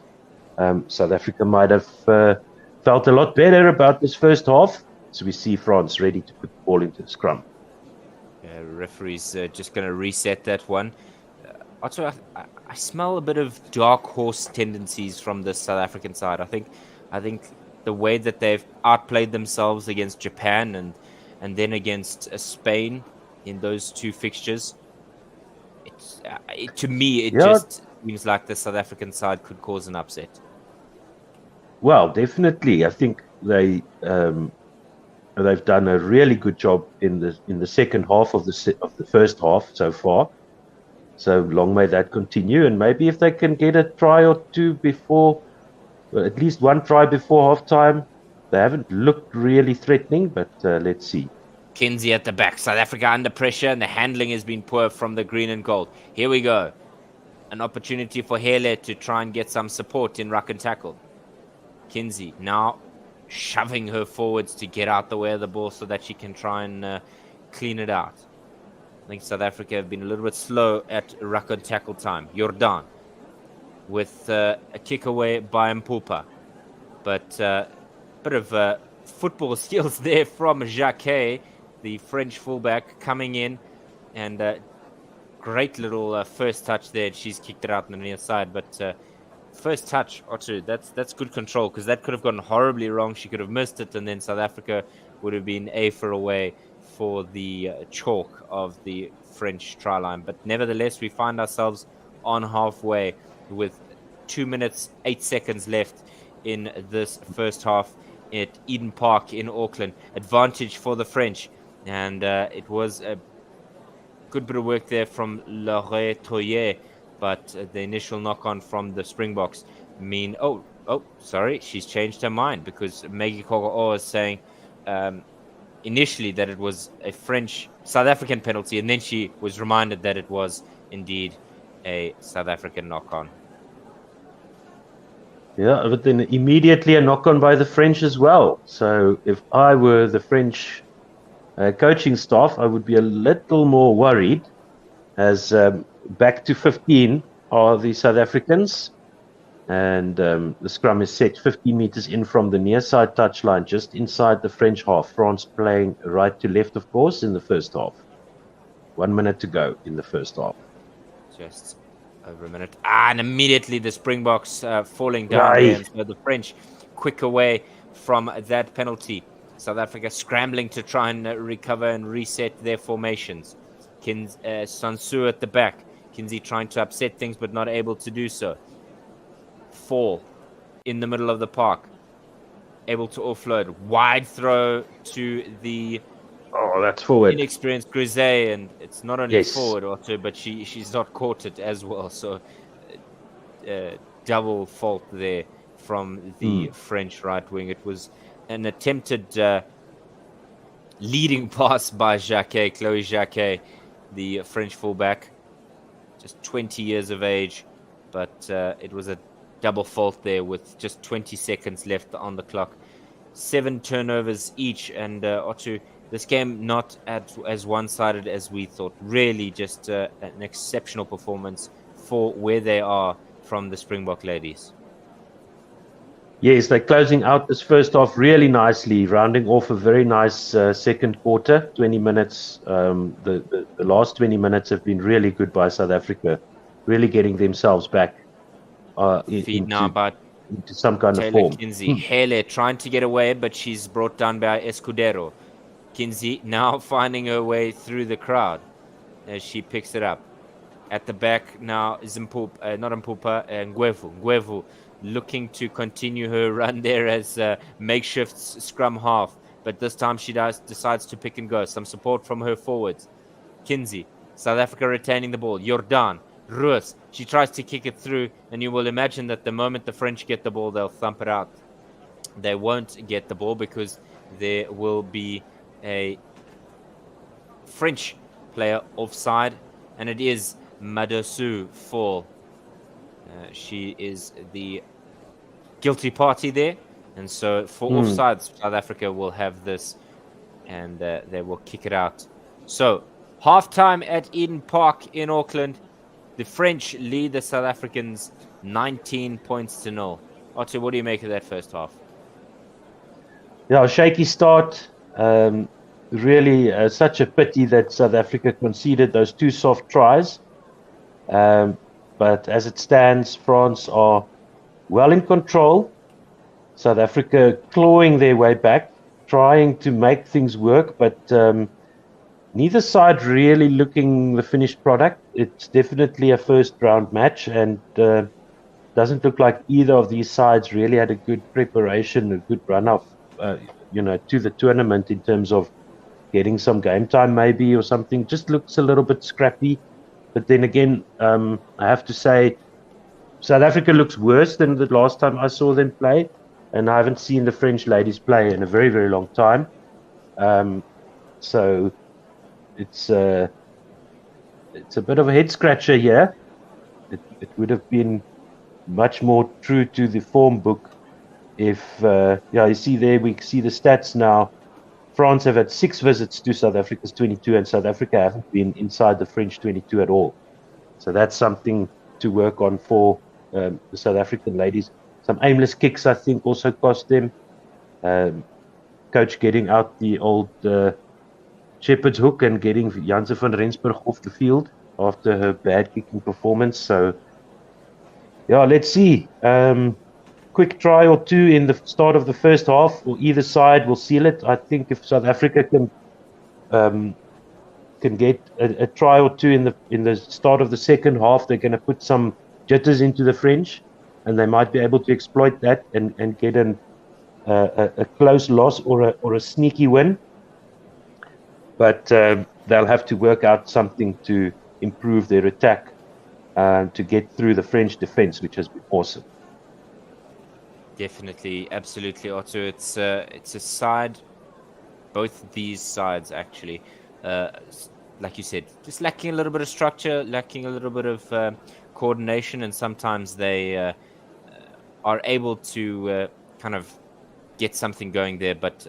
South Africa might have felt a lot better about this first half. we see France ready to put the ball into the scrum. Referee's just going to reset that one. Also, I smell a bit of dark horse tendencies from the South African side. I think the way that they've outplayed themselves against Japan and then against Spain in those two fixtures, to me, it just seems like the South African side could cause an upset. Well, definitely. I think they've done a really good job in the second half of the first half so far. So long may that continue, and maybe if they can get a try or two before, well, at least one try before halftime. They haven't looked really threatening, but let's see. Kinsey at the back. South Africa under pressure, and the handling has been poor from the green and gold. Here we go. An opportunity for Hele to try and get some support in ruck and tackle. Kinsey now shoving her forwards to get out the way of the ball so that she can try and clean it out. I think South Africa have been a little bit slow at ruck and tackle time. Jordan with a kick away by Mpupa. But a bit of football skills there from Jacquet, the French fullback, coming in. And great little first touch there. She's kicked it out on the near side. But first touch, Otu, that's good control, because that could have gone horribly wrong. She could have missed it, and then South Africa would have been a for away for the chalk of the French try line. But nevertheless, we find ourselves on halfway with 2 minutes, 8 seconds left in this first half at Eden Park in Auckland. Advantage for the French. And it was a good bit of work there from Laure Toye, but the initial knock-on from the Springboks mean... Oh, sorry, she's changed her mind, because Maggie Kogo is saying initially that it was a South African penalty, and then she was reminded that it was indeed a South African knock-on. Yeah, but then immediately a knock-on by the French as well. So if I were the French coaching staff, I would be a little more worried, as back to 15 are the South Africans, and the scrum is set 15 meters in from the near side touchline, just inside the French half. France playing right to left, of course, in the first half. 1 minute to go in the first half. Just over a minute. And immediately the Springboks falling down there. And so the French quick away from that penalty. South Africa scrambling to try and recover and reset their formations. Sansu at the back. Kinsey trying to upset things, but not able to do so. Fall in the middle of the park. Able to offload. Wide throw to the... Oh, that's forward. Inexperienced Griset, and it's not only forward or two, but she's not caught it as well. So double fault there from the French right wing. It was an attempted leading pass by Chloe Jacquet, the French fullback, just 20 years of age, but it was a double fault there with just 20 seconds left on the clock. 7 turnovers each, and Otu, this game not as one-sided as we thought. Really just an exceptional performance for where they are from the Springbok ladies. Yes, they're closing out this first half really nicely, rounding off a very nice second quarter, 20 minutes. The last 20 minutes have been really good by South Africa, really getting themselves back into some kind of form. Kinsey, Hele trying to get away, but she's brought down by Escudero. Kinsey now finding her way through the crowd as she picks it up. At the back now is Ngwevu looking to continue her run there as makeshift scrum half. But this time she decides to pick and go. Some support from her forwards. Kinsey, South Africa retaining the ball. Jordan, Roos, she tries to kick it through. And you will imagine that the moment the French get the ball, they'll thump it out. They won't get the ball because there will be a French player offside, and it is Madosu Fall. She is the guilty party there, and so for offsides, South Africa will have this, and they will kick it out. So halftime at Eden Park in Auckland, the French lead the South Africans 19-0. Otto, what do you make of that first half? Yeah, shaky start. Really, such a pity that South Africa conceded those 2 soft tries. But as it stands, France are well in control. South Africa clawing their way back, trying to make things work, but neither side really looking the finished product. It's definitely a first round match, and doesn't look like either of these sides really had a good preparation, a good run off, to the tournament in terms of getting some game time maybe or something. Just looks a little bit scrappy. But then again, I have to say, South Africa looks worse than the last time I saw them play, and I haven't seen the French ladies play in a very, very long time. So it's a bit of a head scratcher here. It would have been much more true to the form book if, you see there, we see the stats now. France have had 6 visits to South Africa's 22, and South Africa haven't been inside the French 22 at all. So that's something to work on for the South African ladies. Some aimless kicks, I think, also cost them. Coach getting out the old shepherd's hook and getting Janse van Rensburg off the field after her bad kicking performance. So, yeah, let's see. Quick try or 2 in the start of the first half, or either side will seal it. I think if South Africa can get a try or 2 in the start of the second half, they're going to put some jitters into the French, and they might be able to exploit that and get a close loss or a sneaky win. But they'll have to work out something to improve their attack to get through the French defense, which has been awesome. Definitely, absolutely, Otto. It's a side, both of these sides actually, like you said, just lacking a little bit of structure, lacking a little bit of coordination, and sometimes they are able to kind of get something going there, but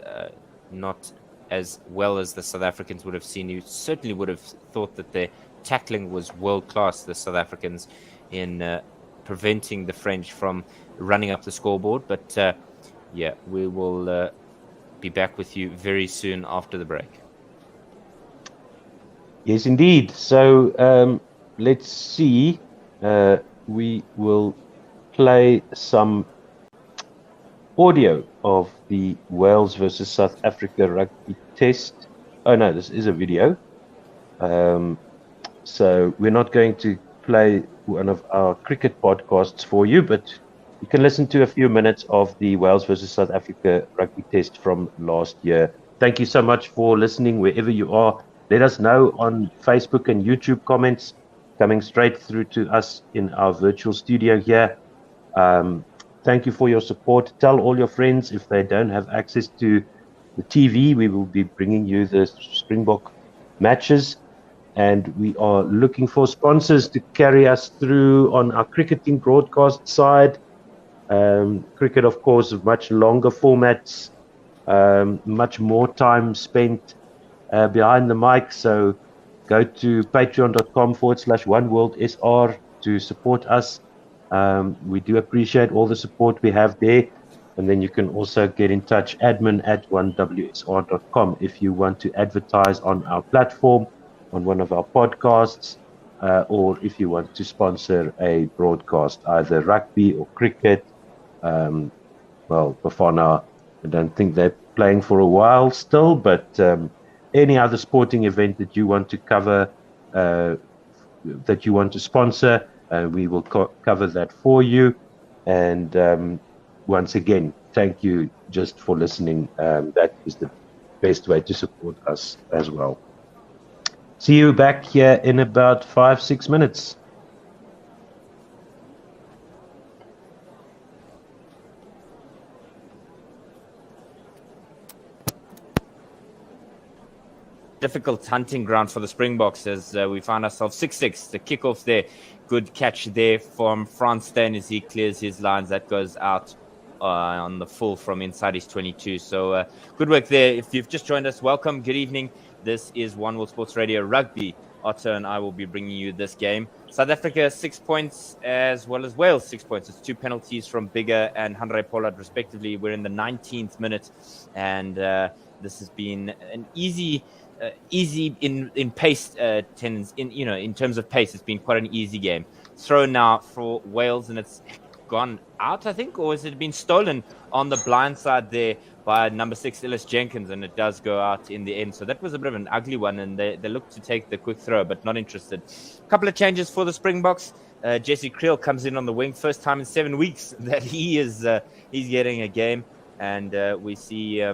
not as well as the South Africans would have seen. You certainly would have thought that their tackling was world class, the South Africans, in preventing the French from running up the scoreboard. But yeah, we will be back with you very soon after the break. Yes, indeed. So let's see. We will play some audio of the Wales versus South Africa rugby test. Oh no, this is a video. So we're not going to play one of our cricket podcasts for you, but you can listen to a few minutes of the Wales versus South Africa rugby test from last year. Thank you so much for listening wherever you are. Let us know on Facebook and YouTube comments coming straight through to us in our virtual studio here. Thank you for your support. Tell all your friends if they don't have access to the TV. We will be bringing you the Springbok matches, and we are looking for sponsors to carry us through on our cricketing broadcast side. Cricket, of course, much longer formats, much more time spent behind the mic. So go to patreon.com/OneWorldSR to support us. We do appreciate all the support we have there. And then you can also get in touch, admin@onewsr.com, if you want to advertise on our platform, on one of our podcasts, or if you want to sponsor a broadcast, either rugby or cricket. Well, Bafana, I don't think they're playing for a while still, but any other sporting event that you want to cover, that you want to sponsor, we will cover that for you. And once again, thank you just for listening. That is the best way to support us as well. See you back here in about 5-6 minutes. Difficult hunting ground for the Springboks as we find ourselves 6-6. The kickoff there. Good catch there from Frans Steyn as he clears his lines. That goes out on the full from inside his 22. So good work there. If you've just joined us, welcome. Good evening. This is One World Sports Radio Rugby Otto and I will be bringing you this game. South Africa 6 points as well as Wales 6 points. It's 2 penalties from Bigger and Handré Pollard respectively. We're in the 19th minute, and this has been an easy in pace in terms of pace. It's been quite an easy game. Throw now for Wales, and it's gone out, I think, or has it been stolen on the blind side there by number 6 Illis Jenkins, and it does go out in the end. So that was a bit of an ugly one, and they look to take the quick throw, but not interested. A couple of changes for the Springboks. Jesse Creel comes in on the wing, first time in 7 weeks that he's getting a game, and we see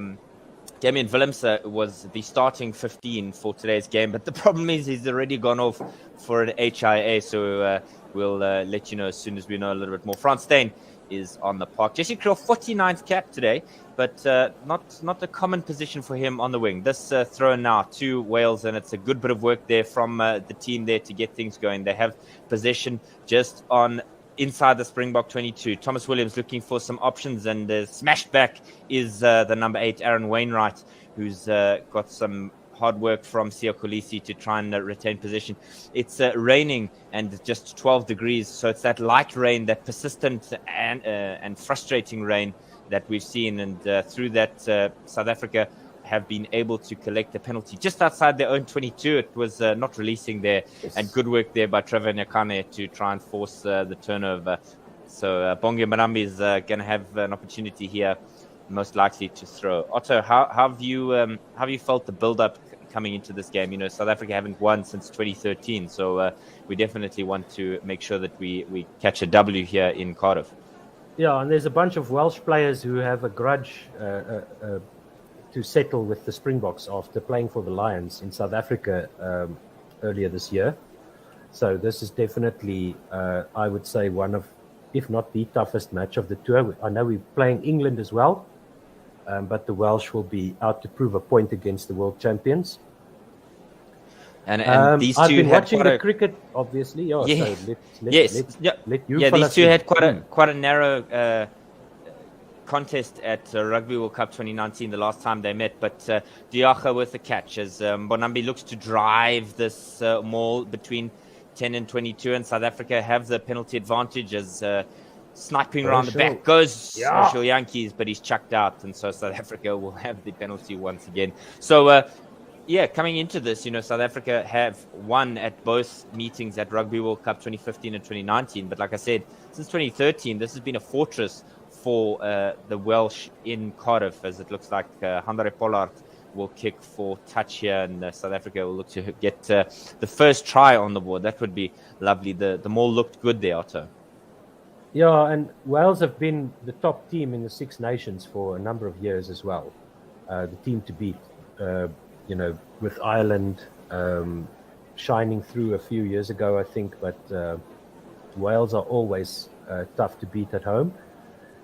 Damian Willems was the starting 15 for today's game, but the problem is he's already gone off for an HIA, so we'll let you know as soon as we know a little bit more. Frans Steyn is on the park. Jesse Creel, 49th cap today, but not a common position for him on the wing. This throw now to Wales, and it's a good bit of work there from the team there to get things going. They have possession just on inside the Springbok 22. Thomas Williams looking for some options, and smashed back is the number 8, Aaron Wainwright, who's got some hard work from Siya Kolisi to try and retain position. It's raining and just 12 degrees, so it's that light rain, that persistent and frustrating rain that we've seen, and through that South Africa have been able to collect a penalty just outside their own 22. It was not releasing there, and good work there by Trevor Nyakane to try and force the turnover. So Bongi Marambi is going to have an opportunity here, most likely to throw. Otto, how have you felt the build-up coming into this game? You know, South Africa haven't won since 2013, so we definitely want to make sure that we catch a W here in Cardiff. Yeah, and there's a bunch of Welsh players who have a grudge to settle with the Springboks after playing for the Lions in South Africa earlier this year. So this is definitely, I would say, one of, if not the toughest match of the tour. I know we're playing England as well, but the Welsh will be out to prove a point against the world champions. And these I've two been had watching the cricket, obviously. Yeah. So let you these two had quite a narrow contest at Rugby World Cup 2019, the last time they met. But Diacha with the catch as Bonambi looks to drive this maul between 10 and 22, and South Africa have the penalty advantage as sniping around the back goes Marshall Yankees, but he's chucked out, and so South Africa will have the penalty once again. So coming into this, you know, South Africa have won at both meetings at Rugby World Cup 2015 and 2019. But like I said, since 2013, this has been a fortress for the Welsh in Cardiff, as it looks like Handré Pollard will kick for touch here, and South Africa will look to get the first try on the board. That would be lovely. The maul looked good there, Otto. Yeah, and Wales have been the top team in the Six Nations for a number of years as well. The team to beat, with Ireland shining through a few years ago, I think. But Wales are always tough to beat at home.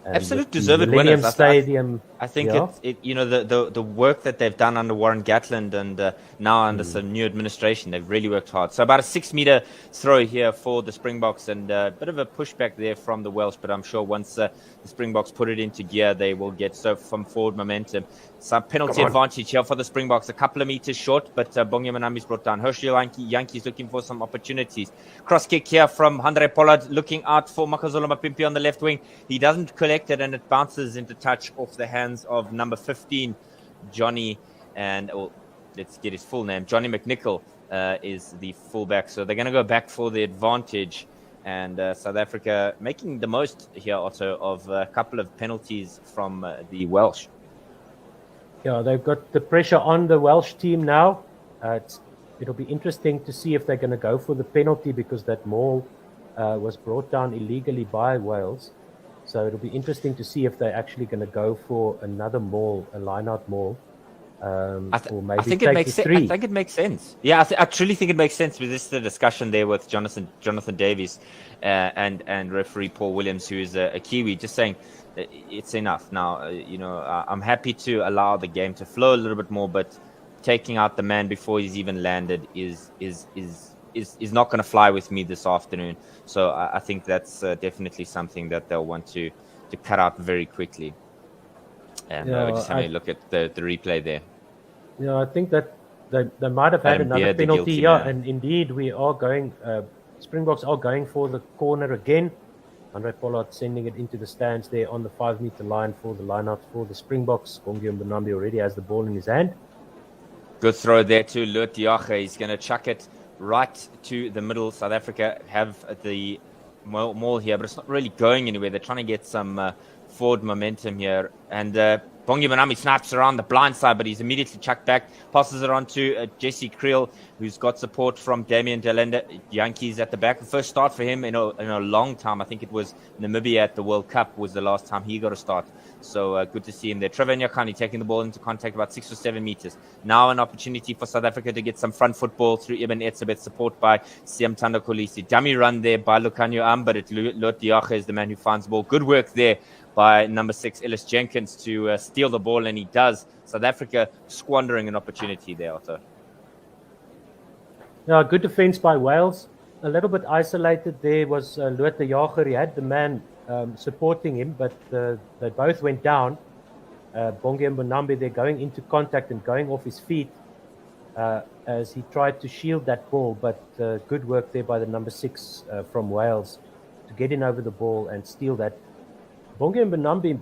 Absolute deserved winners. Stadium. I think the work that they've done under Warren Gatland and now under some new administration, they've really worked hard. So about a 6-meter throw here for the Springboks, and a bit of a pushback there from the Welsh. But I'm sure once the Springboks put it into gear, they will get some forward momentum. Some penalty advantage here for the Springboks, a couple of meters short, but Bongi Manambi's brought down. Herschel Yankees looking for some opportunities. Cross kick here from Handré Pollard, looking out for Makazole Mapimpi on the left wing. He doesn't collect it, and it bounces into touch off the hands of number 15, Johnny, let's get his full name. Johnny McNichol is the fullback. So they're going to go back for the advantage, and South Africa making the most here also of a couple of penalties from the Welsh. Yeah, they've got the pressure on the Welsh team now. It'll be interesting to see if they're going to go for the penalty, because that maul was brought down illegally by Wales. So it'll be interesting to see if they're actually going to go for another maul, a line-out maul, or maybe I think take it makes the 3. I think it makes sense. Yeah, I truly think it makes sense. With this the discussion there with Jonathan Davies and referee Paul Williams, who is a Kiwi, just saying it's enough now. I'm happy to allow the game to flow a little bit more, but taking out the man before he's even landed is not going to fly with me this afternoon. So I think that's definitely something that they'll want to cut out very quickly. And we're just having a look at the replay there. Yeah, I think that They might have had Let him another bear the penalty, guilty yeah, man. and indeed we are going. Springboks are going for the corner again. Andre Pollard sending it into the stands there on the 5-meter line for the lineouts for the Springboks. Bongi Mbonambi already has the ball in his hand. Good throw there to Loot Diache. He's going to chuck it right to the middle. South Africa have the maul here, but it's not really going anywhere. They're trying to get some forward momentum here. And Bongi Mbonambi snaps around the blind side, but he's immediately chucked back. Passes it on to Jesse Creel, who's got support from Damian Delenda. Yankees at the back. The first start for him in a long time. I think it was Namibia at the World Cup was the last time he got a start. So good to see him there. Trevor Nyakani taking the ball into contact about 6 or 7 meters. Now an opportunity for South Africa to get some front football through Ibn Etzebeth, support by Siamtanda Kolisi. Dummy run there by Lucanio but it's Loot Diache is the man who finds the ball. Good work there by number 6, Ellis Jenkins, to steal the ball, and he does. South Africa squandering an opportunity there, Otto. Yeah, good defense by Wales. A little bit isolated there was Loot Diache. He had the man supporting him, but they both went down. Bongi Mbonambi, they're going into contact and going off his feet as he tried to shield that ball, but good work there by the number 6 from Wales to get in over the ball and steal that. Bongi Mbonambi,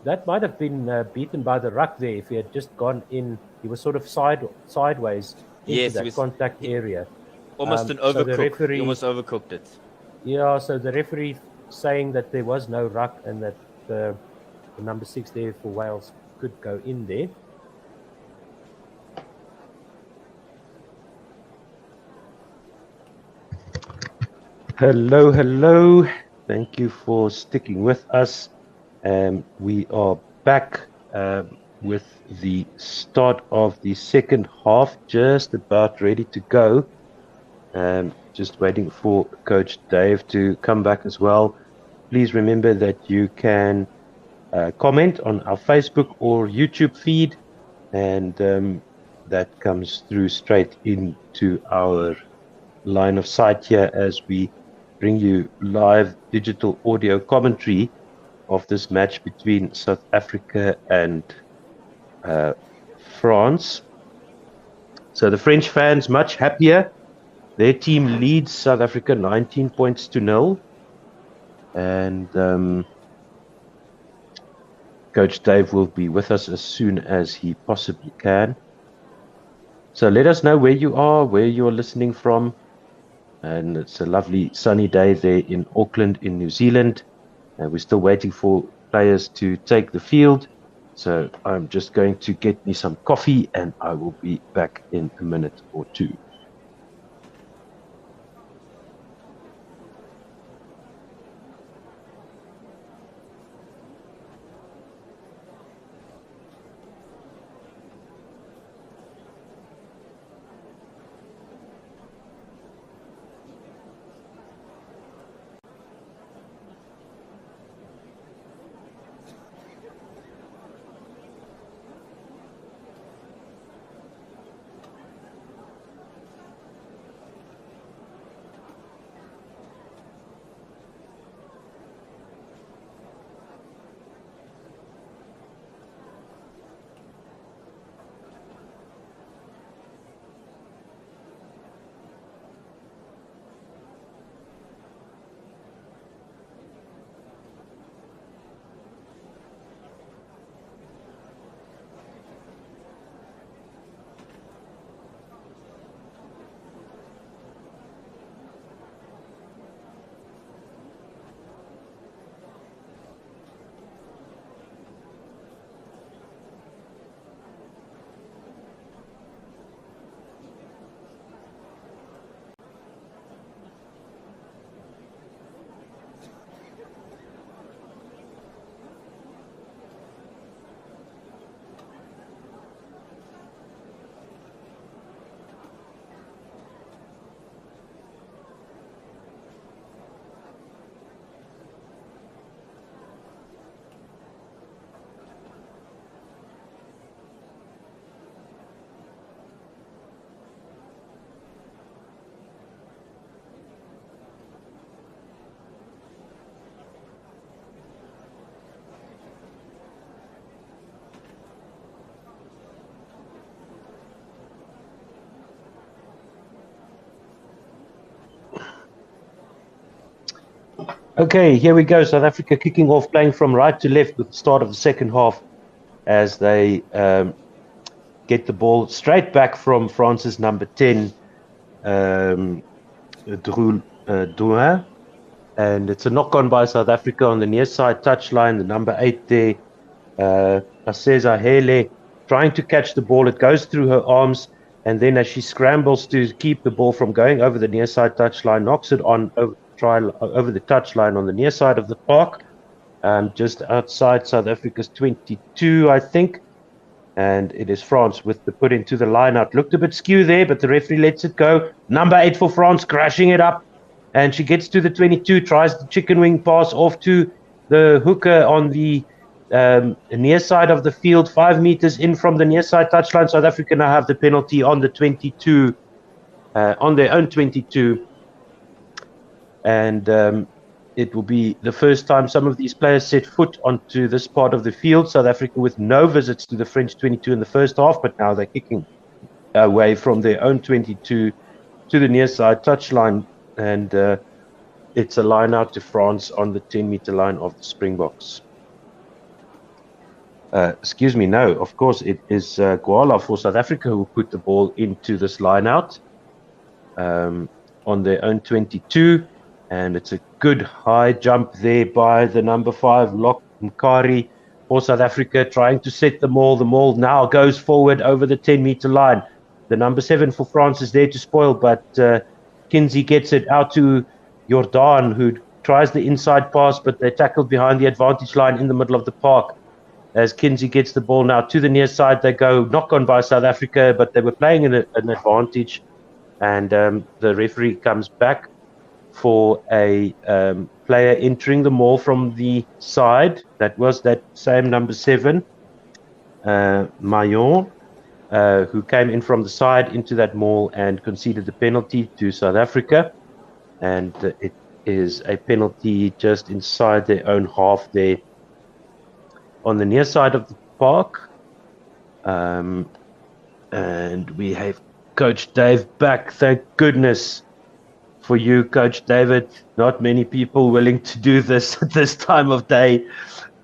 that might have been beaten by the ruck there if he had just gone in. He was sort of sideways into that contact area. Almost an overcook. So the referee, he almost overcooked it. Yeah, so the referee saying that there was no ruck and that the number 6 there for Wales could go in there. Hello. Thank you for sticking with us. We are back with the start of the second half, just about ready to go. Just waiting for Coach Dave to come back as well. Please remember that you can comment on our Facebook or YouTube feed, and that comes through straight into our line of sight here as we bring you live digital audio commentary of this match between South Africa and France. So the French fans much happier. Their team leads South Africa 19 points to 0. And Coach Dave will be with us as soon as he possibly can. So let us know where you are, where you're listening from. And it's a lovely sunny day there in Auckland in New Zealand. And we're still waiting for players to take the field. So I'm just going to get me some coffee and I will be back in a minute or two. Okay, here we go. South Africa kicking off, playing from right to left with the start of the second half as they get the ball straight back from France's number 10, Drouin. And it's a knock-on by South Africa on the near side touchline, the number 8 there, Aseza Hele, trying to catch the ball. It goes through her arms, and then as she scrambles to keep the ball from going over the near side touchline, knocks it on over the touchline on the near side of the park, just outside South Africa's 22, I think. And it is France with the put into the line out. Looked a bit skew there, but the referee lets it go. Number 8 for France, crashing it up. And she gets to the 22, tries the chicken wing pass off to the hooker on the near side of the field, 5 meters in from the near side touchline. South Africa now have the penalty on the 22, on their own 22. And it will be the first time some of these players set foot onto this part of the field. South Africa with no visits to the French 22 in the first half, but now they're kicking away from their own 22 to the near side touchline. And it's a line out to France on the 10-meter line of the Springboks. Excuse me, no, of course it is Gwala for South Africa who put the ball into this line out on their own 22. And it's a good high jump there by the number 5, Lok Mkari for South Africa, trying to set the maul. The maul now goes forward over the 10-meter line. The number 7 for France is there to spoil, but Kinsey gets it out to Jordan, who tries the inside pass, but they're tackled behind the advantage line in the middle of the park. As Kinsey gets the ball now to the near side, they go knock on by South Africa, but they were playing in an advantage. And the referee comes back for a player entering the maul from the side. That was that same number 7, Mayon, who came in from the side into that maul and conceded the penalty to South Africa. And it is a penalty just inside their own half there on the near side of the park. And we have Coach Dave back, thank goodness for you, Coach David. Not many people willing to do this at this time of day.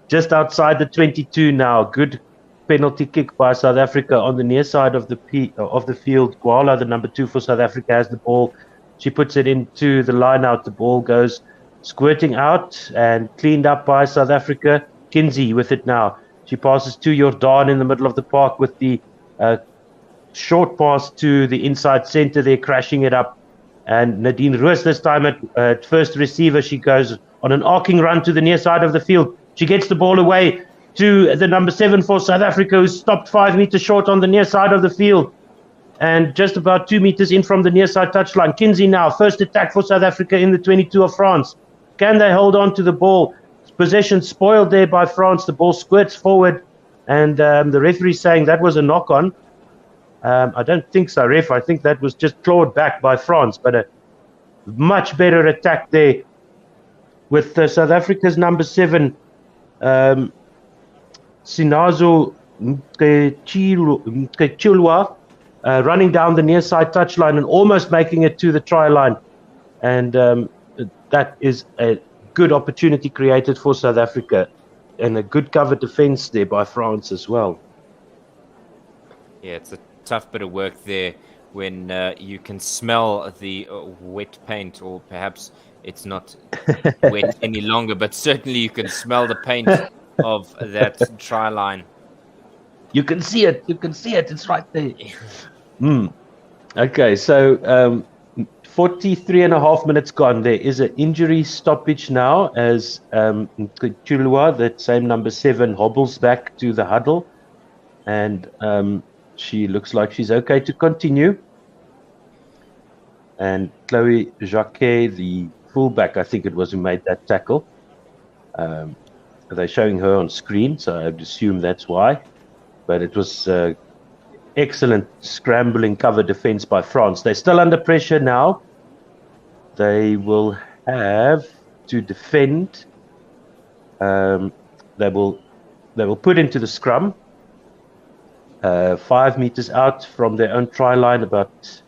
Just outside the 22 now. Good penalty kick by South Africa on the near side of the field. Gwala, the number 2 for South Africa, has the ball. She puts it into the line out. The ball goes squirting out and cleaned up by South Africa. Kinsey with it now. She passes to Jordan in the middle of the park with the short pass to the inside center there, crashing it up. And Nadine Roos this time at first receiver. She goes on an arcing run to the near side of the field. She gets the ball away to the number 7 for South Africa, who's stopped 5 meters short on the near side of the field. And just about 2 meters in from the near side touchline. Kinsey now, first attack for South Africa in the 22 of France. Can they hold on to the ball? Possession spoiled there by France. The ball squirts forward. And the referee saying that was a knock-on. I don't think so, ref. I think that was just clawed back by France, but a much better attack there with South Africa's number 7, Sinazo Mkechulwa, running down the near side touchline and almost making it to the try line. And that is a good opportunity created for South Africa and a good cover defense there by France as well. Yeah, it's a tough bit of work there when you can smell the wet paint, or perhaps it's not wet any longer, but certainly you can smell the paint of that try line. You can see it. You can see it. It's right there. Okay, so 43 and a half minutes gone. There is an injury stoppage now as Chulua, that same number 7, hobbles back to the huddle. And she looks like she's okay to continue. And Chloe Jacquet, the fullback, I think it was, who made that tackle. They're showing her on screen, so I would assume that's why. But it was excellent scrambling cover defense by France. They're still under pressure now. They will have to defend. They will put into the scrum. 5 meters out from their own try line, about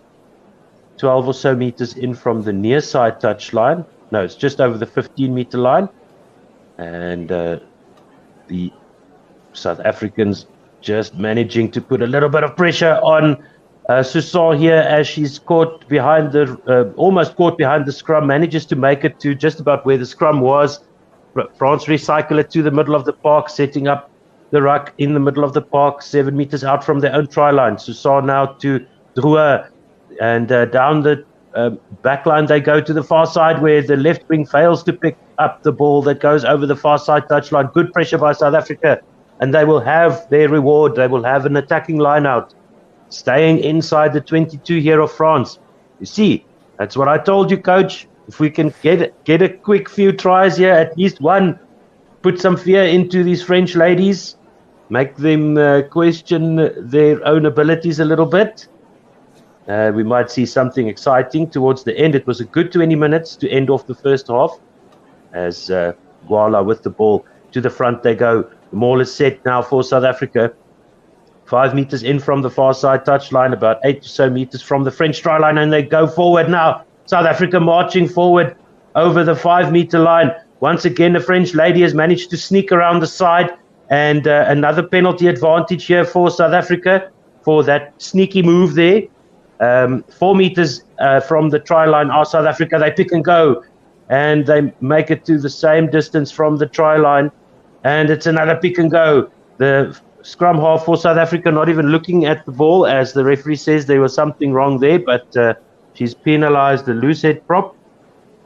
12 or so meters in from the near side touch line. No, it's just over the 15-meter line. And the South Africans just managing to put a little bit of pressure on Susan here as she's caught behind almost caught behind the scrum, manages to make it to just about where the scrum was. France recycle it to the middle of the park, setting up the ruck in the middle of the park, 7 meters out from their own try line. Susan now to Drouin, and down the back line they go to the far side where the left wing fails to pick up the ball that goes over the far side touchline. Good pressure by South Africa, and they will have their reward. They will have an attacking line out, staying inside the 22 here of France. You see, that's what I told you, coach. If we can get a quick few tries here, at least one, put some fear into these French ladies, make them question their own abilities a little bit. We might see something exciting towards the end. It was a good 20 minutes to end off the first half as Gwala with the ball to the front they go. The maul is set now for South Africa. 5 meters in from the far side touchline, about 8 or so meters from the French try line, and they go forward now. South Africa marching forward over the 5-meter line. Once again, the French lady has managed to sneak around the side, and another penalty advantage here for South Africa for that sneaky move there. 4 meters from the try line are South Africa. They pick and go, and they make it to the same distance from the try line, and it's another pick and go. The scrum half for South Africa not even looking at the ball, as the referee says there was something wrong there, but she's penalized the loose head prop,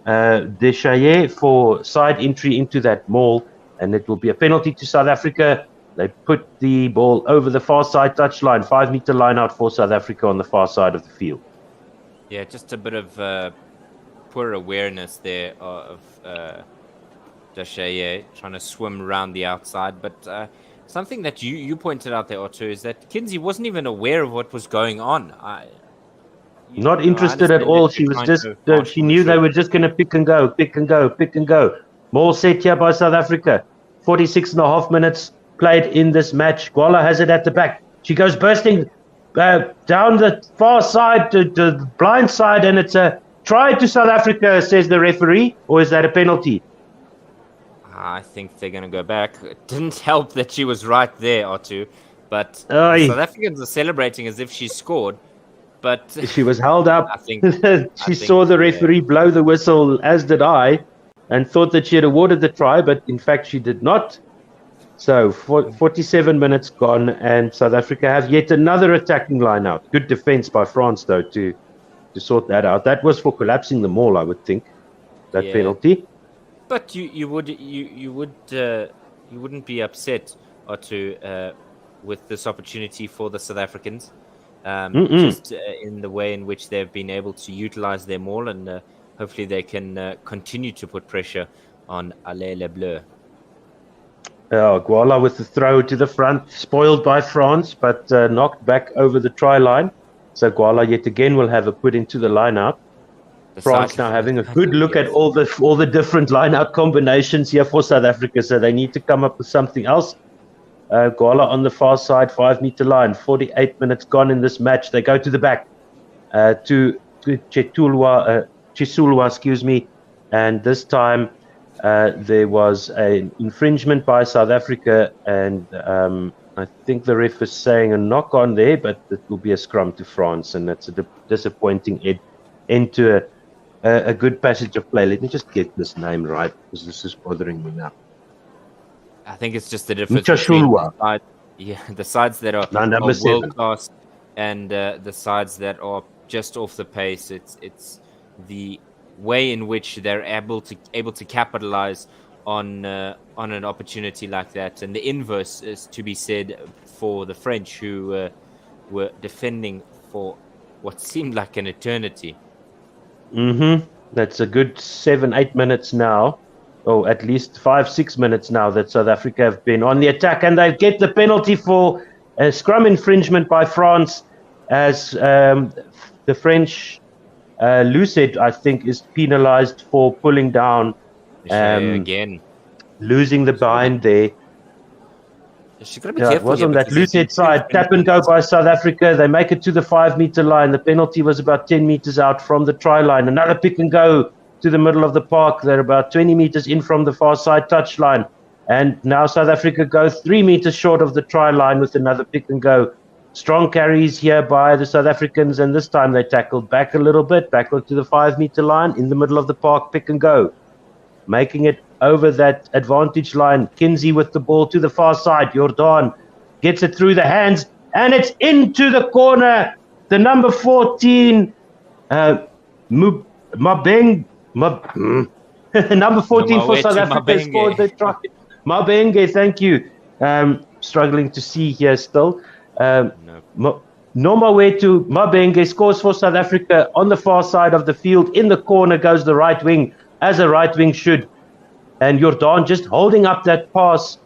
Deschayet, for side entry into that maul, and it will be a penalty to South Africa. They put the ball over the far side touchline, 5-meter line out for South Africa on the far side of the field. Yeah, just a bit of poor awareness there of Deschayet trying to swim around the outside. But something that you pointed out there, Otto, is that Kinsey wasn't even aware of what was going on. Not interested at all. She was just, she knew they were just going to pick and go, pick and go, pick and go. Maul set here by South Africa. 46 and a half minutes played in this match. Gwala has it at the back. She goes bursting down the far side to the blind side, and it's a try to South Africa, says the referee, or is that a penalty? I think they're going to go back. It didn't help that she was right there, Otto, but South Africans are celebrating as if she scored. But she was held up. I think saw the referee blow the whistle, as did I, and thought that she had awarded the try, but in fact she did not. So 47 minutes gone, and South Africa have yet another attacking line out. Good defense by France, though, to sort that out. That was for collapsing the maul, I would think, that penalty. But you wouldn't be upset, Otto, with this opportunity for the South Africans. Just in the way in which they've been able to utilize their maul, and hopefully they can continue to put pressure on Allez les Bleus. Gwala with the throw to the front, spoiled by France, but knocked back over the try line. So Gwala yet again will have a put into the line out. France now having a good look at all the different line out combinations here for South Africa, so they need to come up with something else. Gwala on the far side, 5-meter line, 48 minutes gone in this match. They go to the back to Chisulwa, and this time there was an infringement by South Africa, and I think the ref is saying a knock on there, but it will be a scrum to France, and that's a disappointing end to a good passage of play. Let me just get this name right, because this is bothering me now. I think it's just the difference between the sides that are world class and the sides that are just off the pace. It's the way in which they're able to capitalize on an opportunity like that, and the inverse is to be said for the French, who were defending for what seemed like an eternity. That's a good 7-8 minutes now. Oh, at least 5-6 minutes now that South Africa have been on the attack, and they get the penalty for a scrum infringement by France, as the French Lucid, I think, is penalized for pulling down, again, losing the bind there. It was on that Lucid side. Tap and go by South Africa. They make it to the 5-meter line. The penalty was about 10 meters out from the try line. Another pick and go to the middle of the park. They're about 20 meters in from the far side touchline. And now South Africa go 3 meters short of the try line with another pick and go. Strong carries here by the South Africans, and this time they tackled back a little bit, back onto the 5 meter line in the middle of the park, pick and go. Making it over that advantage line. Kinsey with the ball to the far side. Jordan gets it through the hands, and it's into the corner. The number 14, Mabeng. Number 14 for South Africa scored the try. Mabenge, thank you. Struggling to see here still. Nomawetu Mabenge scores for South Africa on the far side of the field. In the corner goes the right wing, as a right wing should. And Jordan just holding up that pass.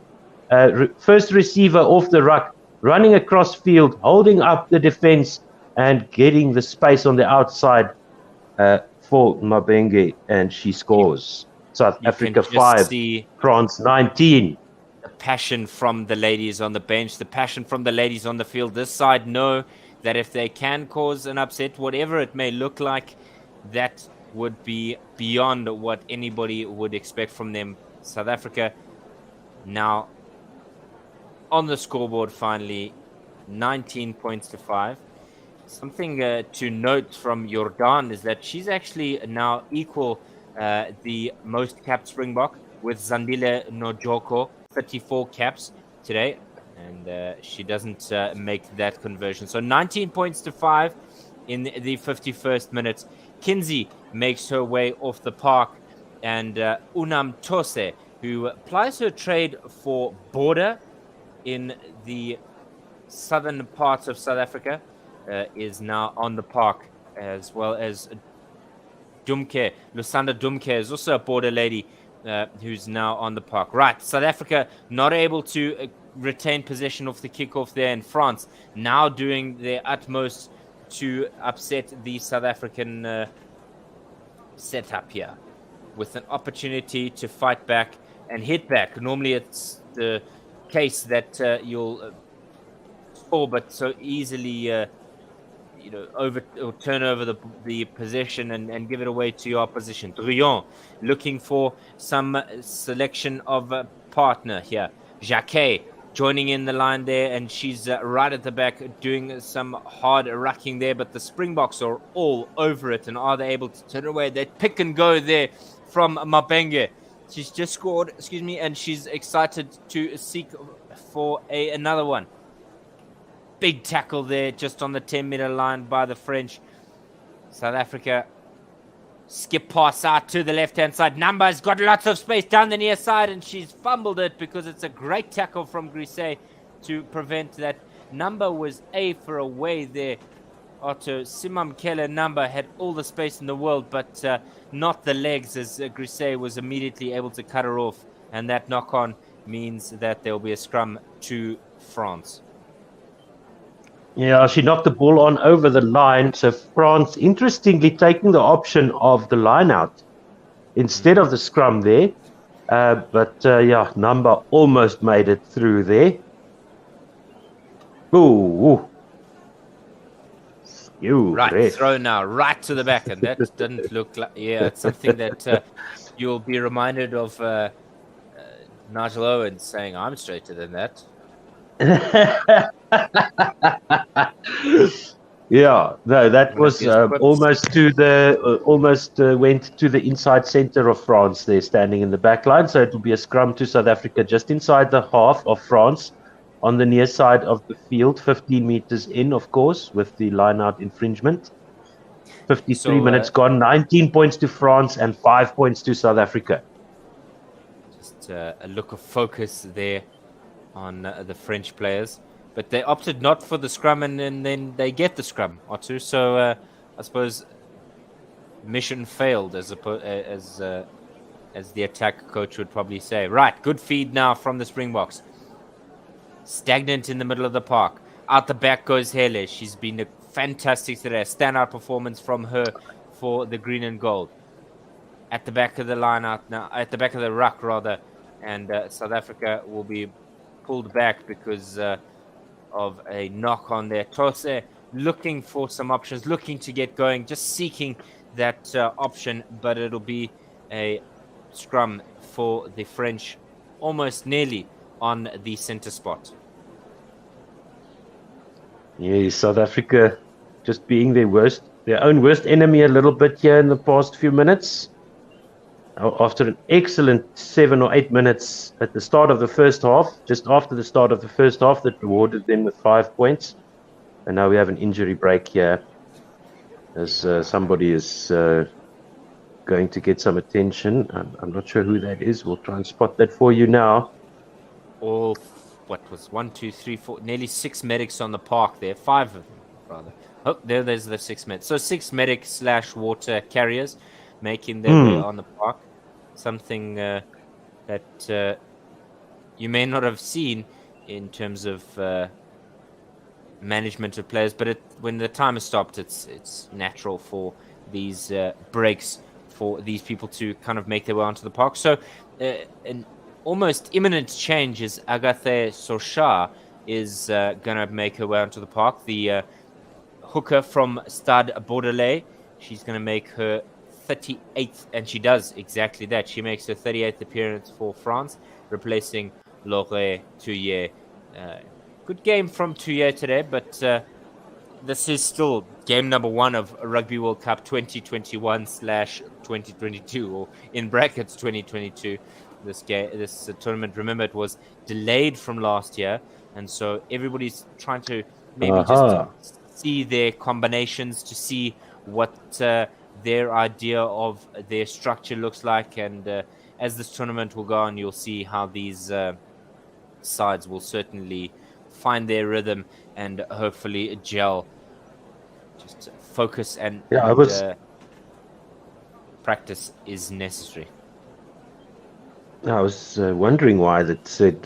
First receiver off the ruck, running across field, holding up the defense, and getting the space on the outside for Mabenge, and she scores. South Africa 5, France 19. The passion from the ladies on the bench, the passion from the ladies on the field. This side know that if they can cause an upset, whatever it may look like, that would be beyond what anybody would expect from them. South Africa now on the scoreboard finally, 19 points to 5. Something to note from Jordan is that she's actually now equal the most capped Springbok with Zandile Nojoko, 34 caps today, and she doesn't make that conversion. So 19 points to 5 in the 51st minute. Kinsey makes her way off the park, and Unam Tose, who plies her trade for border in the southern parts of South Africa, is now on the park, as well as Dumke. Lusanda Dumke is also a border lady who's now on the park. Right, South Africa not able to retain possession of the kickoff there, in France now doing their utmost to upset the South African setup here, with an opportunity to fight back and hit back. Normally it's the case that you'll score, but so easily turn over the possession and give it away to your opposition. Druyon looking for some selection of a partner here. Jacquet joining in the line there, and she's right at the back doing some hard rucking there, but the Springboks are all over it, and are they able to turn away? They pick and go there from Mabenge. She's just scored, and she's excited to seek for another one. Big tackle there just on the 10-meter line by the French. South Africa skip pass out to the left-hand side. Number's got lots of space down the near side, and she's fumbled it because it's a great tackle from Grisey to prevent that. Number was A for away there. Otto Simam Keller Number had all the space in the world, but not the legs, as Grisey was immediately able to cut her off. And that knock-on means that there will be a scrum to France. Yeah, she knocked the ball on over the line. So France, interestingly, taking the option of the line out instead of the scrum there. But Number almost made it through there. Ooh. Right, throw now, right to the back. And that didn't look like... Yeah, it's something that you'll be reminded of Nigel Owens saying, I'm straighter than that. Yeah, no, that was almost to the went to the inside center of France there, standing in the back line. So it will be a scrum to South Africa just inside the half of France on the near side of the field, 15 meters in, of course, with the line out infringement. 53 minutes gone, 19 points to France and 5 points to South Africa. Just a look of focus there on the French players, but they opted not for the scrum, and then they get the scrum, Otto. So I suppose mission failed, as the attack coach would probably say. Right, good feed now from the Springboks. Stagnant in the middle of the park. Out the back goes Hele. She's been fantastic today. A standout performance from her for the green and gold. At the back of the line out now, at the back of the ruck rather, and South Africa will be pulled back because of a knock on there. Tose looking for some options, looking to get going, just seeking that option, but it'll be a scrum for the French, almost nearly on the center spot. Yeah, South Africa just being their own worst enemy a little bit here in the past few minutes. After an excellent 7 or 8 minutes at the start of the first half, just after the start of the first half, that rewarded them with 5 points. And now we have an injury break here as somebody is going to get some attention. I'm not sure who that is. We'll try and spot that for you now. All, what was 1, 2, 3, 4, nearly 6 medics on the park there. 5 of them, rather. Oh, there's the 6 medics. So 6 medics / water carriers making their way on the park. Something that you may not have seen in terms of management of players, but when the timer stopped, it's natural for these breaks for these people to kind of make their way onto the park. So an almost imminent change is Agathe Sochar is going to make her way onto the park. The hooker from Stade Bordelais, she's going to make her 38th, and she does exactly that. She makes her 38th appearance for France, replacing Laure Touillet. Good game from Touillet today, but this is still game number 1 of Rugby World Cup 2021/2022, or in brackets 2022. This tournament, remember, it was delayed from last year, and so everybody's trying to maybe just see their combinations, to see what their idea of their structure looks like, and as this tournament will go on, you'll see how these sides will certainly find their rhythm and hopefully gel. Just focus and practice is necessary. I was wondering why that said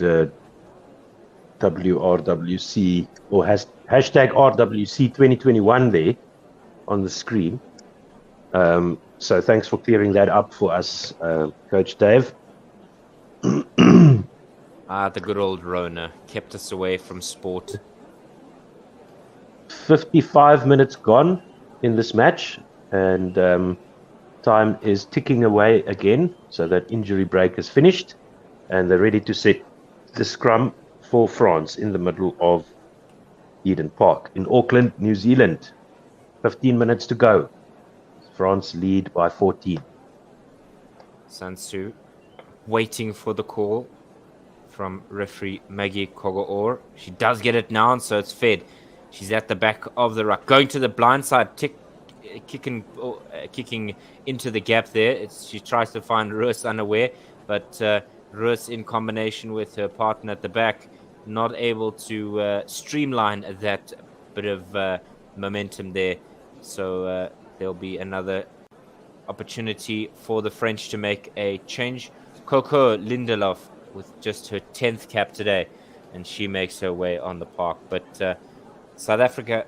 WRWC or hashtag RWC 2021 there on the screen. So thanks for clearing that up for us, Coach Dave. The good old Rona kept us away from sport. 55 minutes gone in this match, and time is ticking away again. So that injury break is finished, and they're ready to set the scrum for France in the middle of Eden Park in Auckland, New Zealand. 15 minutes to go. France lead by 14. Sansu waiting for the call from referee Maggie Kogoor. She does get it now, and so it's fed. She's at the back of the ruck, going to the blind side, kicking into the gap there. She tries to find Roos unaware, but Roos, in combination with her partner at the back, not able to streamline that bit of momentum there. So there'll be another opportunity for the French to make a change. Coco Lindelof with just her 10th cap today, and she makes her way on the park. But South Africa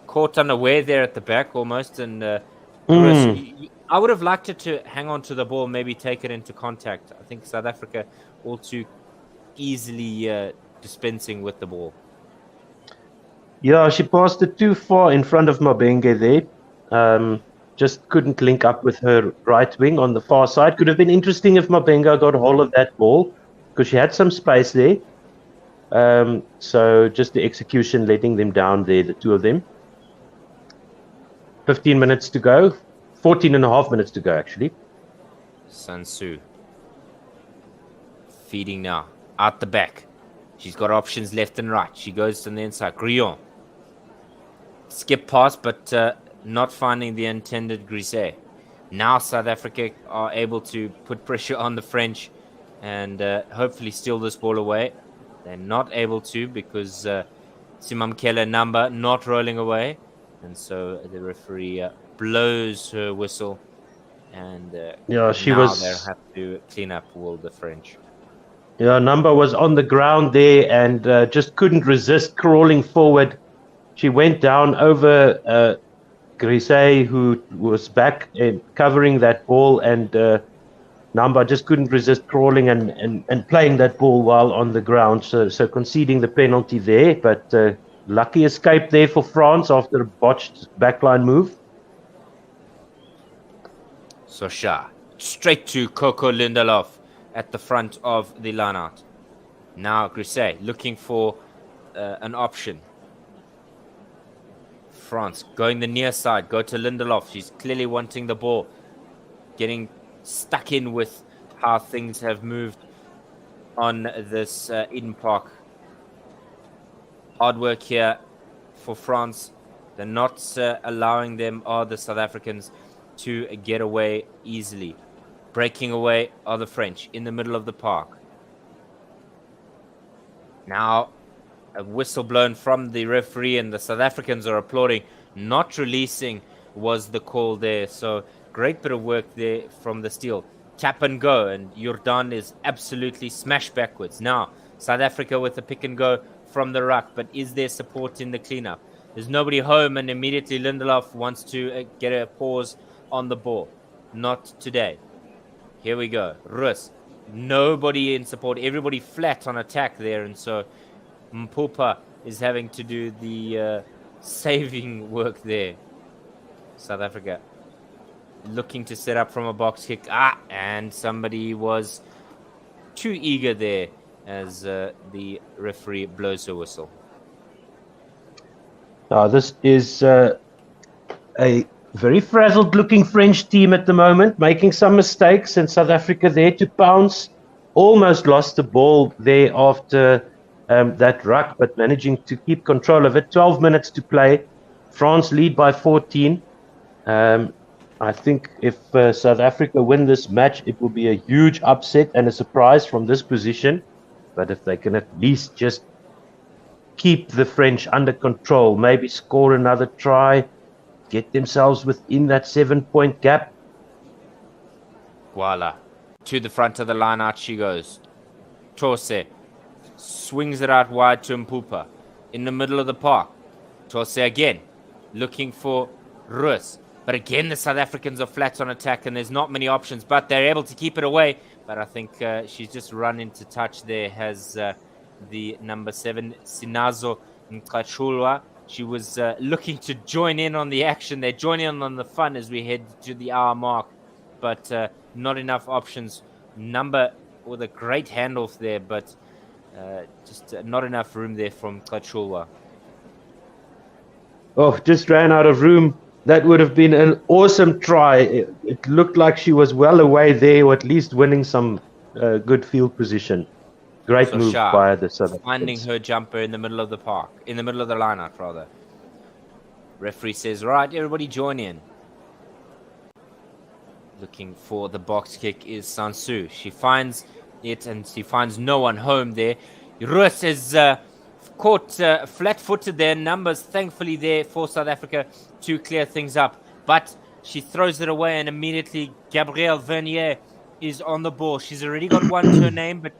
caught unaware there at the back almost, and I would have liked it to hang on to the ball, maybe take it into contact. I think South Africa all too easily dispensing with the ball. Yeah, she passed it too far in front of Mabenge there. Just couldn't link up with her right wing on the far side. Could have been interesting if Mabenga got hold of that ball, because she had some space there. So just the execution letting them down there, the two of them. 15 minutes to go. 14 and a half minutes to go, actually. Sansu feeding now. Out the back. She's got options left and right. She goes to the inside. Grillon. Skip pass, but not finding the intended Grisset. Now South Africa are able to put pressure on the French and hopefully steal this ball away. They're not able to because Simamkele number not rolling away. And so the referee blows her whistle. And they'll have to clean up all the French. Yeah, number was on the ground there and just couldn't resist crawling forward. She went down over Grisset, who was back covering that ball, and Namba just couldn't resist crawling and playing that ball while on the ground. So conceding the penalty there, but lucky escape there for France after a botched backline move. Sosha. Straight to Coco Lindelof at the front of the line-out. Now Grisey looking for an option. France going the near side. Go to Lindelof. She's clearly wanting the ball. Getting stuck in with how things have moved on this Eden Park. Hard work here for France. They're not allowing them, the South Africans, to get away easily. Breaking away are the French in the middle of the park. Now, a whistle blown from the referee, and the South Africans are applauding. Not releasing was the call there. So, great bit of work there from the Steel. Tap and go, and Jordan is absolutely smashed backwards. Now, South Africa with the pick and go from the ruck, but is there support in the cleanup? There's nobody home, and immediately Lindelof wants to get a pause on the ball. Not today. Here we go. Rus. Nobody in support. Everybody flat on attack there, and so Mpupa is having to do the saving work there. South Africa looking to set up from a box kick. And somebody was too eager there as the referee blows a whistle. This is a very frazzled-looking French team at the moment, making some mistakes, and South Africa there to pounce. Almost lost the ball there after that ruck, but managing to keep control of it. 12 minutes to play. France lead by 14. I think if South Africa win this match, it will be a huge upset and a surprise from this position. But if they can at least just keep the French under control, maybe score another try, get themselves within that 7-point gap. Voila. To the front of the line out she goes. Tose swings it out wide to Mpupa. In the middle of the park. Tose again. Looking for Rus. But again, the South Africans are flat on attack, and there's not many options, but they're able to keep it away. But I think she's just run into touch there, has the number 7, Sinazo Mkachulwa. She was looking to join in on the action. They're joining in on the fun as we head to the hour mark, but not enough options. Number with a great handoff there, but just not enough room there from Mkachulwa. Oh, just ran out of room. That would have been an awesome try. It looked like she was well away there, or at least winning some good field position. Great So move sharp. by the South Finding Africans. her jumper in the middle of the park, in the middle of the line-out, rather. Referee says, right, everybody join in. Looking for the box kick is Sansu. She finds it, and she finds no one home there. Rus is caught flat-footed there. Numbers, thankfully, there for South Africa to clear things up. But she throws it away, and immediately Gabrielle Vernier is on the ball. She's already got one to her name, but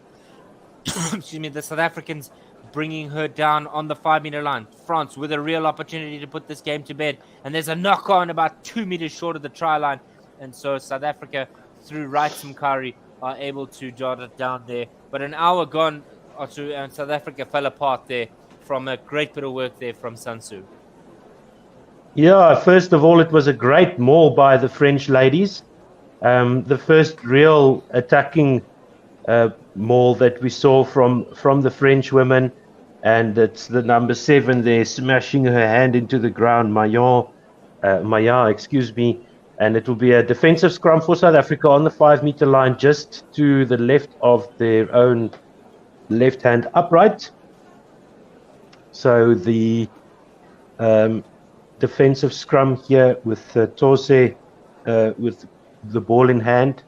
excuse me, the South Africans bringing her down on the 5-meter line. France with a real opportunity to put this game to bed. And there's a knock-on about 2 meters short of the try line. And so South Africa, through Wright Mkari, are able to jot it down there. But an hour gone or two, and South Africa fell apart there from a great bit of work there from Sansu. Yeah, first of all, it was a great maul by the French ladies. The first real attacking maul that we saw from the French women, and it's the number 7 there smashing her hand into the ground, Maya, excuse me, and it will be a defensive scrum for South Africa on the 5-meter line, just to the left of their own left-hand upright. So the defensive scrum here with Tose with the ball in hand.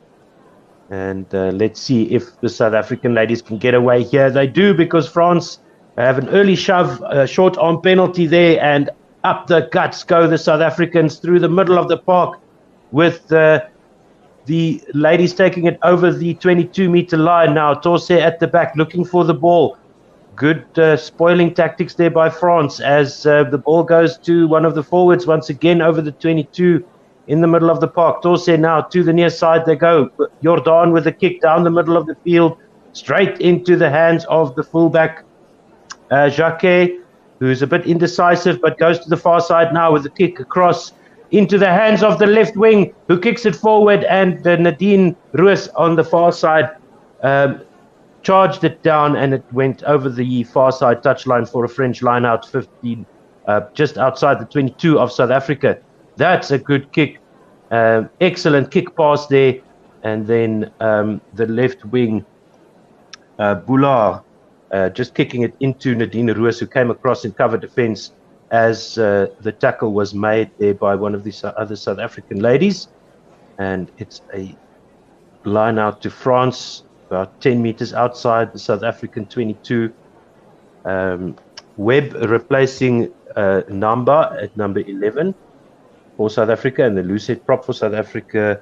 And let's see if the South African ladies can get away here. They do, because France have an early shove, short arm penalty there, and up the guts go the South Africans through the middle of the park, with the ladies taking it over the 22-meter line now. Tose at the back looking for the ball. Good spoiling tactics there by France as the ball goes to one of the forwards once again over the 22 in the middle of the park. Tose now to the near side they go. Jordan with a kick down the middle of the field, straight into the hands of the fullback Jacquet, who's a bit indecisive but goes to the far side now with the kick across into the hands of the left wing, who kicks it forward, and Nadine Roos on the far side charged it down, and it went over the far side touchline for a French line-out 15, just outside the 22 of South Africa. That's a good kick. Excellent kick pass there. And then the left wing, Boulard, just kicking it into Nadine Roos, who came across in cover defense as the tackle was made there by one of the other South African ladies. And it's a line out to France, about 10 meters outside the South African 22. Webb replacing Namba at number 11 for South Africa, and the loose head prop for South Africa,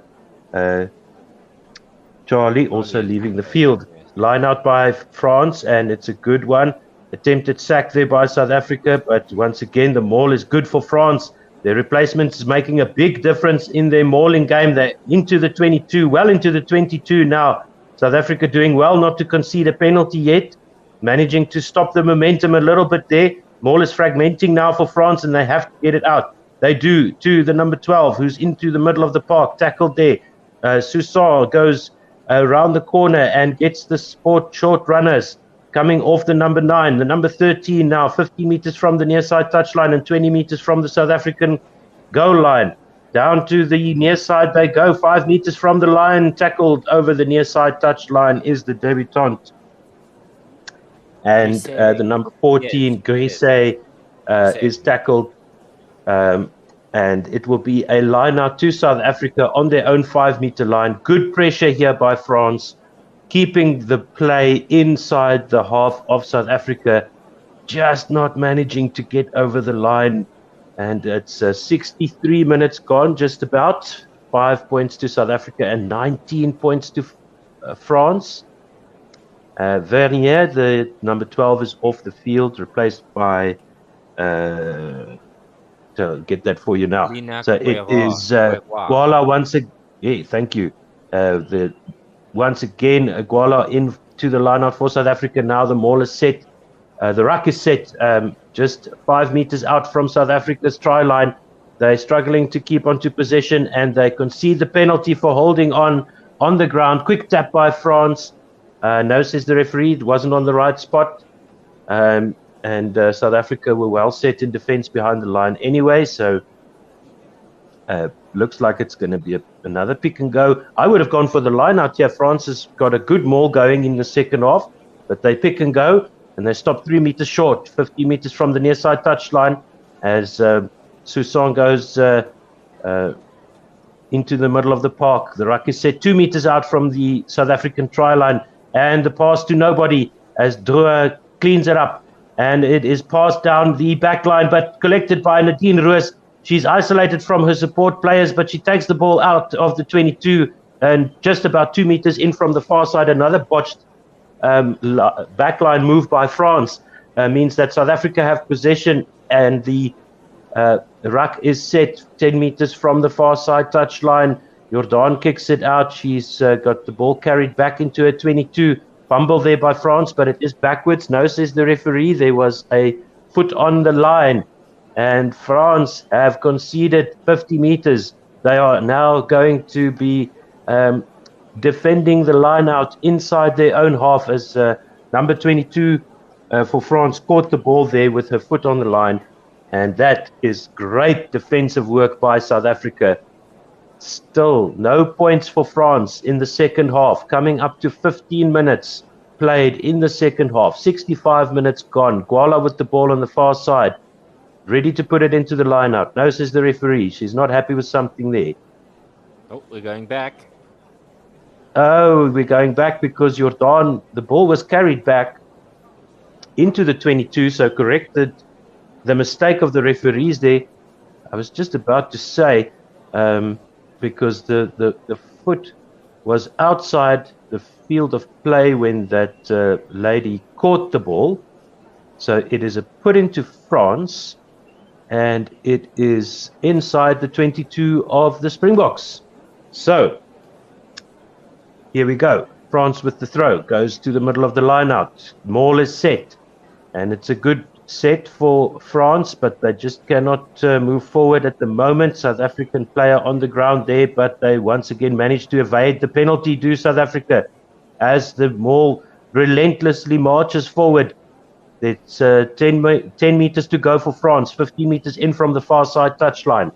Charlie, also leaving the field. Line out by France, and it's a good one. Attempted sack there by South Africa, but once again, the maul is good for France. Their replacements is making a big difference in their mauling game. They're into the 22, well into the 22 now. South Africa doing well not to concede a penalty yet, managing to stop the momentum a little bit there. Maul is fragmenting now for France, and they have to get it out. They do, to the number 12, who's into the middle of the park, tackled there. Soussan goes around the corner and gets the short runners coming off the number 9. The number 13 now 50 meters from the near side touchline and 20 meters from the South African goal line. Down to the near side they go, 5 meters from the line, tackled over the near side touchline is the debutante. And the number 14, Grise, is tackled. And it will be a line out to South Africa on their own 5-meter line. Good pressure here by France, keeping the play inside the half of South Africa, just not managing to get over the line. And it's 63 minutes gone, just about. 5 points to South Africa and 19 points to France. Vernier, the number 12, is off the field, replaced by... to get that for you now. So it is Guala once again. Yeah, thank you. Once again, Guala into the line out for South Africa. Now the maul is set. The ruck is set just 5 meters out from South Africa's try line. They're struggling to keep onto possession, and they concede the penalty for holding on the ground. Quick tap by France. No, says the referee. It wasn't on the right spot. And South Africa were well set in defense behind the line anyway, so looks like it's going to be another pick and go. I would have gone for the line out here. France has got a good maul going in the second half, but they pick and go, and they stop 3 meters short, 50 meters from the near side touchline, as Soussan goes into the middle of the park. The ruck is set 2 meters out from the South African try line, and the pass to nobody as Drouin cleans it up. And it is passed down the back line, but collected by Nadine Roos. She's isolated from her support players, but she takes the ball out of the 22 and just about 2 meters in from the far side. Another botched backline move by France means that South Africa have possession, and the ruck is set 10 meters from the far side touchline. Jordan kicks it out. She's got the ball carried back into her 22. Fumble there by France, but it is backwards. No, says the referee. There was a foot on the line, and France have conceded 50 meters. They are now going to be defending the line out inside their own half, as number 22 for France caught the ball there with her foot on the line, and that is great defensive work by South Africa. Still no points for France in the second half, coming up to 15 minutes played in the second half. 65 minutes gone. Guala with the ball on the far side, ready to put it into the lineup. No, says the referee. She's not happy with something there. Oh, we're going back. Oh, we're going back because Jordan, the ball was carried back into the 22, so corrected the mistake of the referees there. I was just about to say, because the foot was outside the field of play when that lady caught the ball. So it is a put into France, and it is inside the 22 of the Springboks. So here we go. France with the throw goes to the middle of the line out. Maul is set, and it's a good set for France, but they just cannot move forward at the moment. South African player on the ground there, but they once again managed to evade the penalty. Do South Africa as the ball relentlessly marches forward. It's 10 meters to go for France, 15 meters in from the far side touchline.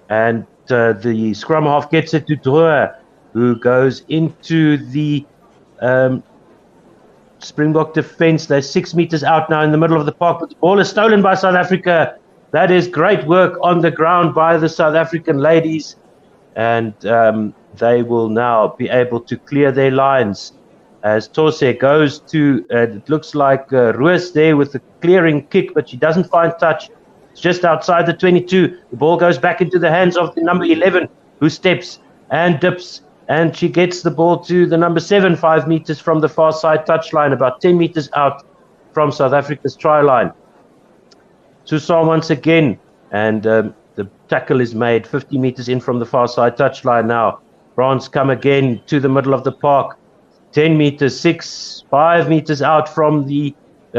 And the scrum half gets it to Dreux, who goes into the Springbok defense. They're 6 meters out now in the middle of the park, but the ball is stolen by South Africa. That is great work on the ground by the South African ladies. And they will now be able to clear their lines as Tose goes to, it looks like Ruiz there with the clearing kick, but she doesn't find touch. It's just outside the 22. The ball goes back into the hands of the number 11, who steps and dips, and she gets the ball to the number 7, 5 meters from the far side touchline, about 10 meters out from South Africa's try line. Toussaint once again, and the tackle is made 50 meters in from the far side touchline now. France come again to the middle of the park, 10 meters, 5 meters out from the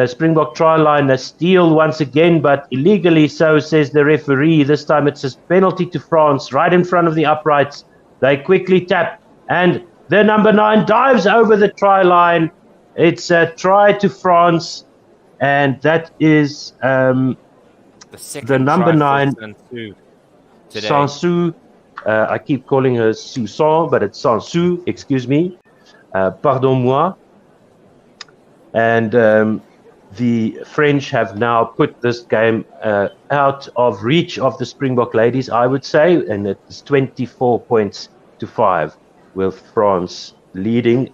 Springbok try line. A steal once again, but illegally so, says the referee. This time it's a penalty to France, right in front of the uprights. They quickly tap, and the number 9 dives over the try line. It's a try to France, and that is the number 9, Sansu. I keep calling her Susan, but it's Sansu, excuse me. Pardon-moi. And the French have now put this game out of reach of the Springbok ladies, I would say, and it's 24 points to 5, with France leading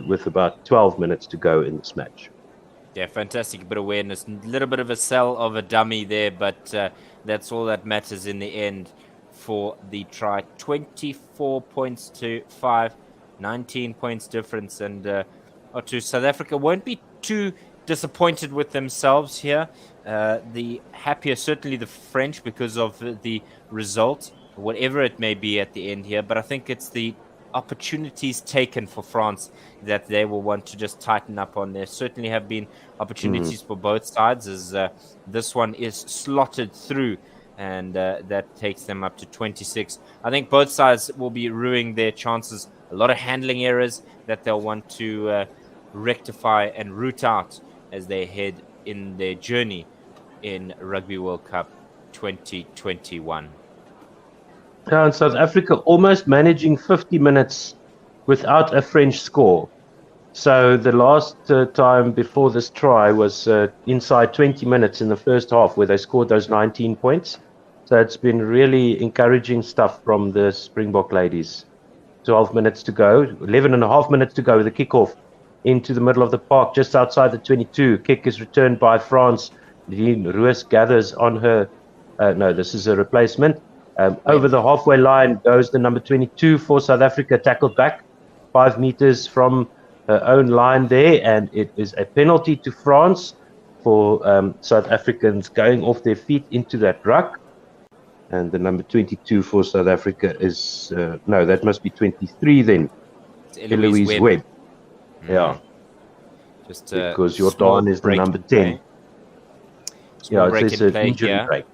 with about 12 minutes to go in this match. Yeah, fantastic bit of awareness. A little bit of a sell of a dummy there, but that's all that matters in the end for the try. 24 points to 5, 19 points difference, and to South Africa won't be too disappointed with themselves here. The happier, certainly the French, because of the result, whatever it may be at the end here. But I think it's the opportunities taken for France that they will want to just tighten up on. There certainly have been opportunities for both sides, as this one is slotted through, and that takes them up to 26. I think both sides will be ruining their chances. A lot of handling errors that they'll want to rectify and root out as they head in their journey in Rugby World Cup 2021. And South Africa almost managing 50 minutes without a French score. So the last time before this try was inside 20 minutes in the first half, where they scored those 19 points. So it's been really encouraging stuff from the Springbok ladies. 12 minutes to go, 11 and a half minutes to go, the kickoff into the middle of the park, just outside the 22. Kick is returned by France. Ruiz gathers on her. No, this is a replacement. Over the halfway line goes the number 22 for South Africa, tackled back 5 meters from her own line there, and it is a penalty to France for South Africans going off their feet into that ruck. And the number 22 for South Africa is, no, that must be 23 then. Eloise Webb. Yeah. Just because Jordan is the number 10. Yeah, it's an injury break.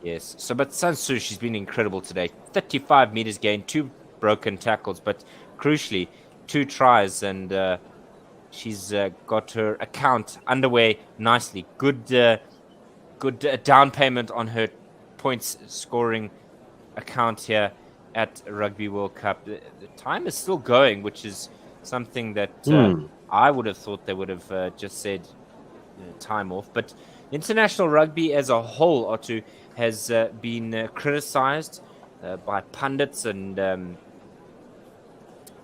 Yes. So, but Sansu, she's been incredible today. 35 meters gain, 2 broken tackles, but crucially, 2 tries, and she's got her account underway nicely. Good down payment on her points scoring account here at Rugby World Cup. The time is still going, which is something that I would have thought they would have just said time off. But international rugby as a whole, Otto, has been criticized by pundits and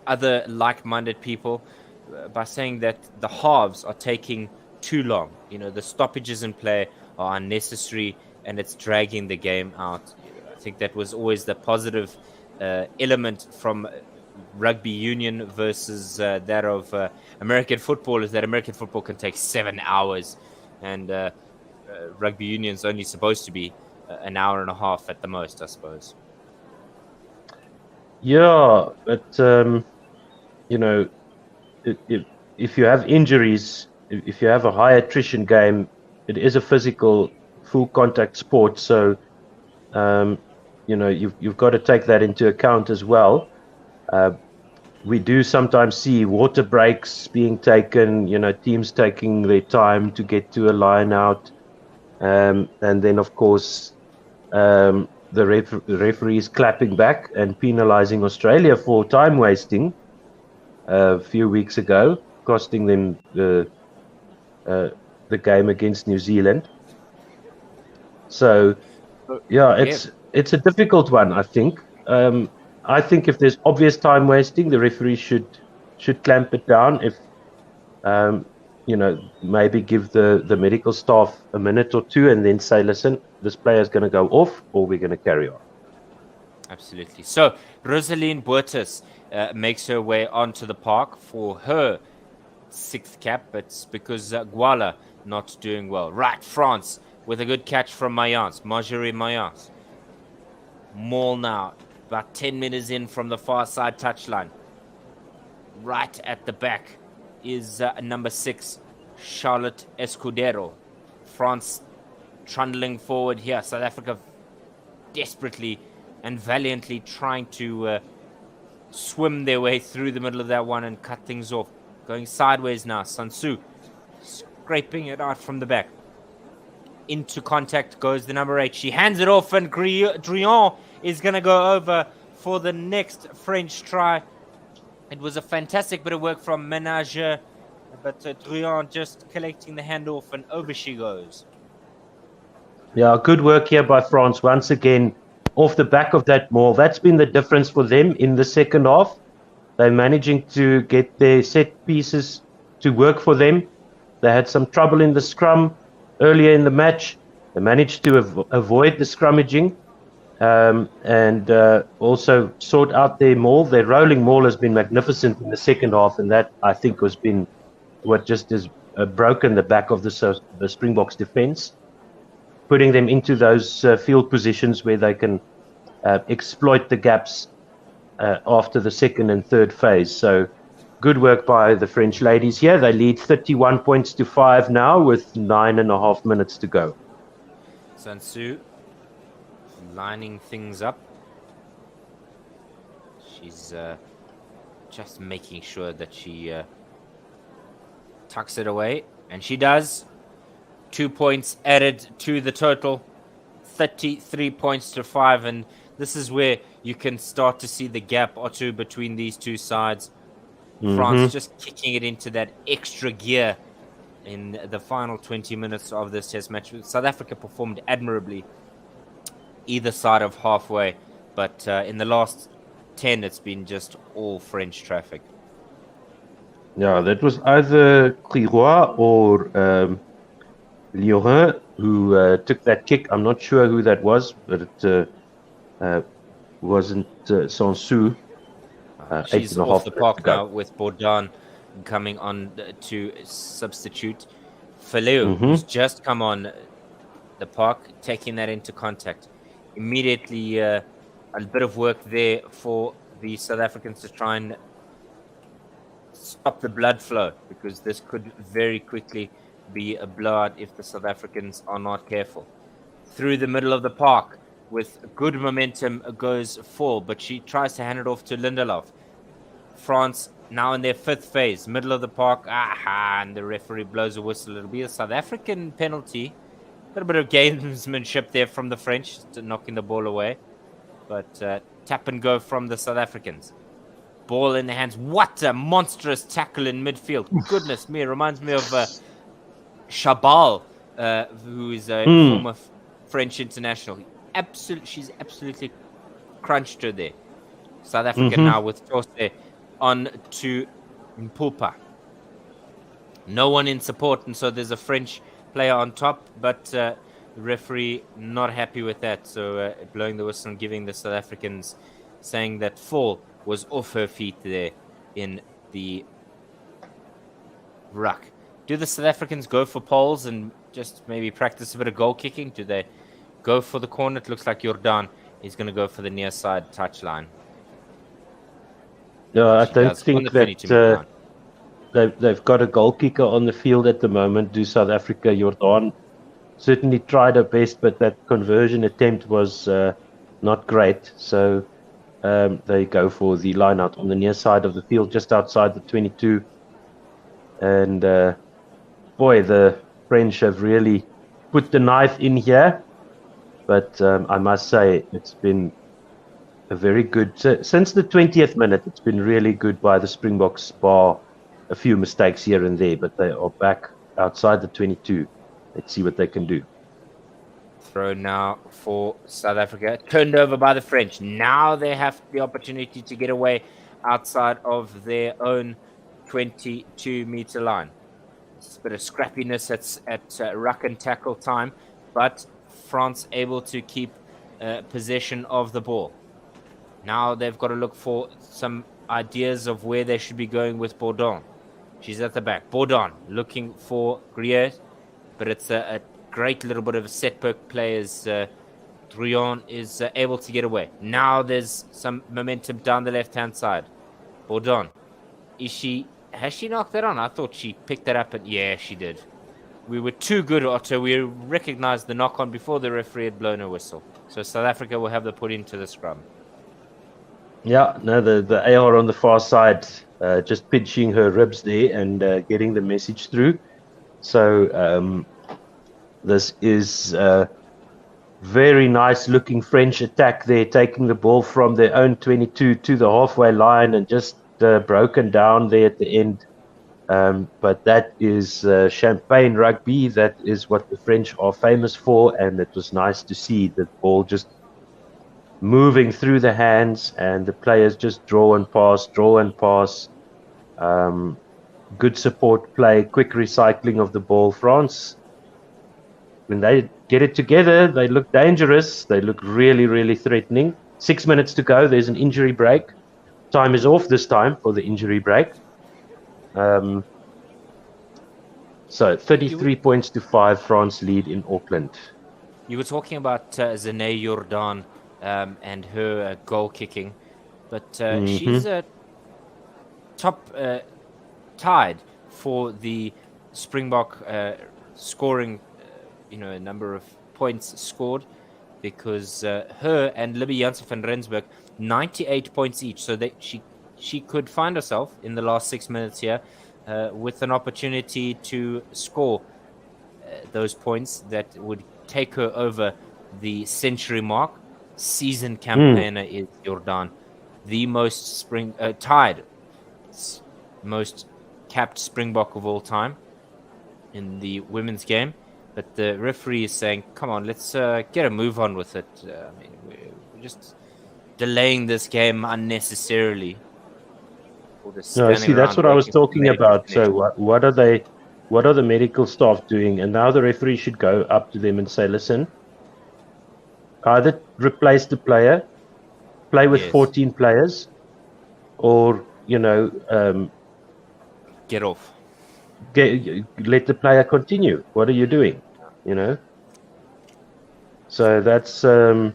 other like-minded people by saying that the halves are taking too long. You know, the stoppages in play are unnecessary and it's dragging the game out. I think that was always the positive element from rugby union versus that of American football, is that American football can take 7 hours, and rugby union is only supposed to be an hour and a half at the most, I suppose. Yeah, but you know, if you have injuries, if you have a high attrition game, it is a physical, full contact sport. So, you've got to take that into account as well. We do sometimes see water breaks being taken, teams taking their time to get to a line out. And then, of course, the referees clapping back and penalizing Australia for time wasting a few weeks ago, costing them the game against New Zealand. So, yeah, it's a difficult one, I think. I think if there's obvious time wasting, the referee should clamp it down. If maybe give the medical staff a minute or two and then say, listen, this player is going to go off or we're going to carry on. Absolutely. So Rosaline Buertes makes her way onto the park for her 6th cap. It's because Guala not doing well. Right, France with a good catch from Mayence, Marjorie Mayence. Maul now, about 10 meters in from the far side touchline. Right at the back is number 6, Charlotte Escudero. France trundling forward here. South Africa desperately and valiantly trying to swim their way through the middle of that one and cut things off. Going sideways now. Sansu scraping it out from the back. Into contact goes the number 8. She hands it off, and Drian is going to go over for the next French try. It was a fantastic bit of work from Ménager, but Drian just collecting the handoff, and over she goes. Yeah, good work here by France once again. Off the back of that maul, that's been the difference for them in the second half. They're managing to get their set pieces to work for them. They had some trouble in the scrum earlier in the match. They managed to avoid the scrummaging and also sort out their maul. Their rolling maul has been magnificent in the second half, and that, I think, has been what just has broken the back of the Springboks defense, putting them into those field positions where they can exploit the gaps after the second and third phase. So good work by the French ladies here. They lead 31 points to 5 now with 9.5 minutes to go. Sansu lining things up. She's just making sure that she tucks it away, and she does. 2 points added to the total, 33 points to 5, and this is where you can start to see the gap or two between these two sides. France just kicking it into that extra gear in the final 20 minutes of this test match. South Africa performed admirably either side of halfway, but in the last 10 it's been just all French traffic. Yeah, that was either Quiroy or Liorin who took that kick. I'm not sure who that was, but it wasn't Sansu. She's off the park now with Bourdain coming on to substitute. Faleu, who's just come on the park, taking that into contact. Immediately a bit of work there for the South Africans to try and stop the blood flow, because this could very quickly be a blowout if the South Africans are not careful. Through the middle of the park with good momentum goes Fall, but she tries to hand it off to Lindelof. France now in their 5th phase, middle of the park, and the referee blows a whistle. It'll be a South African penalty. A little bit of gamesmanship there from the French, knocking the ball away, but tap and go from the South Africans. Ball in the hands. What a monstrous tackle in midfield. Goodness me, it reminds me of Chabal, who is a former French international. She's absolutely crunched her there. South Africa now with Tose on to Mpupa. No one in support, and so there's a French player on top, but the referee not happy with that, so blowing the whistle and giving the South Africans, saying that Fall was off her feet there in the ruck. Do the South Africans go for poles and just maybe practice a bit of goal kicking? Do they go for the corner? It looks like Jordan is going to go for the near side touchline. No, I don't think that they've got a goal kicker on the field at the moment. Do South Africa? Jordan certainly tried her best, but that conversion attempt was not great. So they go for the line out on the near side of the field, just outside the 22. And boy, the French have really put the knife in here. But I must say, it's been a very good, since the 20th minute, it's been really good by the Springboks, bar a few mistakes here and there, but they are back outside the 22. Let's see what they can do. Throw now for South Africa. Turned over by the French. Now they have the opportunity to get away outside of their own 22-meter line. It's a bit of scrappiness at ruck and tackle time, but France able to keep possession of the ball. Now they've got to look for some ideas of where they should be going with Bourdon. She's at the back. Bourdon looking for Grier, but it's a great little bit of a set poke play as Druyon is able to get away. Now there's some momentum down the left-hand side. Bourdon. Has she knocked that on? I thought she picked that up, and yeah, she did. We were too good, Otto. We recognized the knock-on before the referee had blown a whistle. So South Africa will have the put into the scrum. Yeah, no, the AR on the far side, just pinching her ribs there and getting the message through. So this is a very nice looking French attack there, taking the ball from their own 22 to the halfway line and just broken down there at the end. But that is champagne rugby. That is what the French are famous for, and it was nice to see the ball just moving through the hands and the players just draw and pass. Good support play, quick recycling of the ball. France, when they get it together, they look dangerous. They look really, really threatening. 6 minutes to go. There's an injury break. Time is off this time for the injury break. So 33 points to 5, France lead in Auckland. You were talking about Zane Jordan and her goal kicking, but she's top tied for the Springbok scoring, a number of points scored, because her and Libby Janssen van Rensburg 98 points each, so that she could find herself in the last 6 minutes here with an opportunity to score those points that would take her over the century mark. Season campaigner is Jordan, the most tied most capped Springbok of all time in the women's game. But the referee is saying, come on, let's get a move on with it. We're just delaying this game unnecessarily. No, see, that's what I was talking about. So what are the medical staff doing? And now the referee should go up to them and say, listen, either replace the player, play with 14 players, or, get off. Let the player continue. What are you doing? So that's a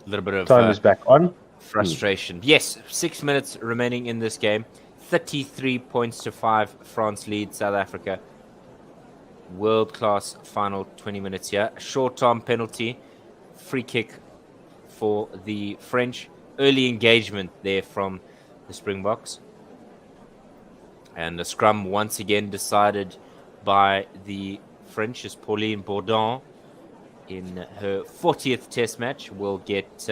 little bit of time is back on. Frustration. Yes, 6 minutes remaining in this game. 33 points to 5. France leads South Africa. World-class final 20 minutes here. Short-term penalty. Free kick for the French. Early engagement there from the Springboks. And the scrum once again decided by the French, as Pauline Bourdon in her 40th test match will get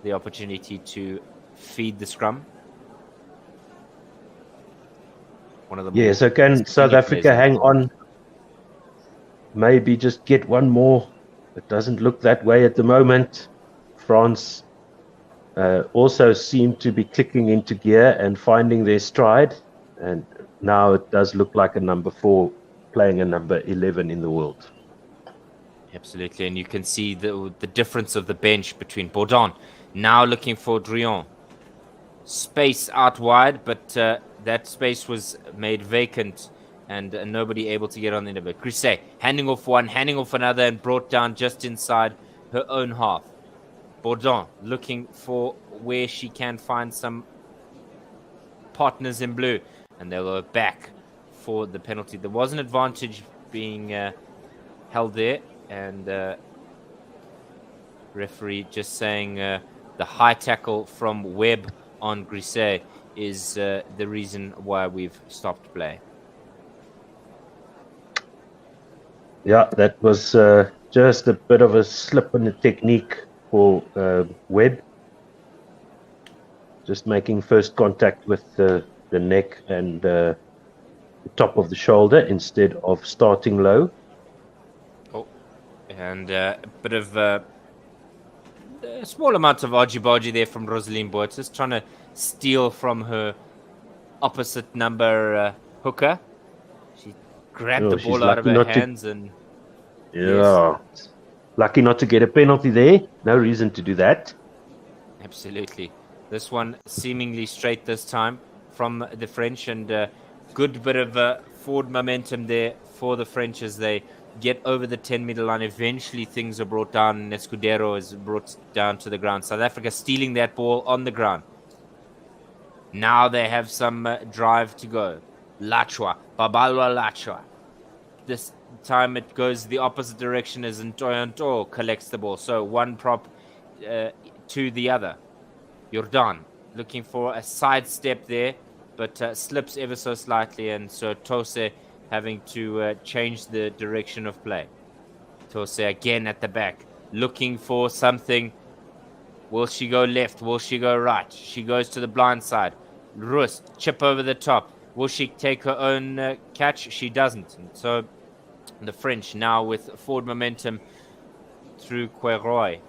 the opportunity to feed the scrum. One of the so can South Africa hang on? Maybe just get one more. It doesn't look that way at the moment. France also seem to be clicking into gear and finding their stride. And now it does look like a number 4 playing a number 11 in the world. Absolutely. And you can see the difference of the bench between Bourdon. Now looking for Druyon. Space out wide, but that space was made vacant and nobody able to get on the end of it. Grisset handing off one, handing off another, and brought down just inside her own half. Bourdon looking for where she can find some partners in blue. And they'll go back for the penalty. There was an advantage being held there, and referee just saying the high tackle from Webb on Grisset is the reason why we've stopped play. Yeah, that was just a bit of a slip in the technique for Webb. Just making first contact with the neck and the top of the shoulder instead of starting low. Oh, and a bit of a small amount of argy-bargy there from Rosaline Boertes, trying to steal from her opposite number hooker. She grabbed the ball out of her hands and... Yeah. Yes. Lucky not to get a penalty there. No reason to do that. Absolutely. This one seemingly straight this time from the French, and good bit of forward momentum there for the French as they get over the 10-meter line. Eventually things are brought down and Escudero is brought down to the ground. South Africa stealing that ball on the ground. Now they have some drive to go. Lachwa, Babalwa Lachwa. This time it goes the opposite direction as Ntoyanto collects the ball. So one prop to the other. Jordan looking for a side step there, but slips ever so slightly, and so Tose having to change the direction of play. Tose again at the back, looking for something. Will she go left? Will she go right? She goes to the blind side. Rus, chip over the top. Will she take her own catch? She doesn't. And so the French now with forward momentum through Queroy.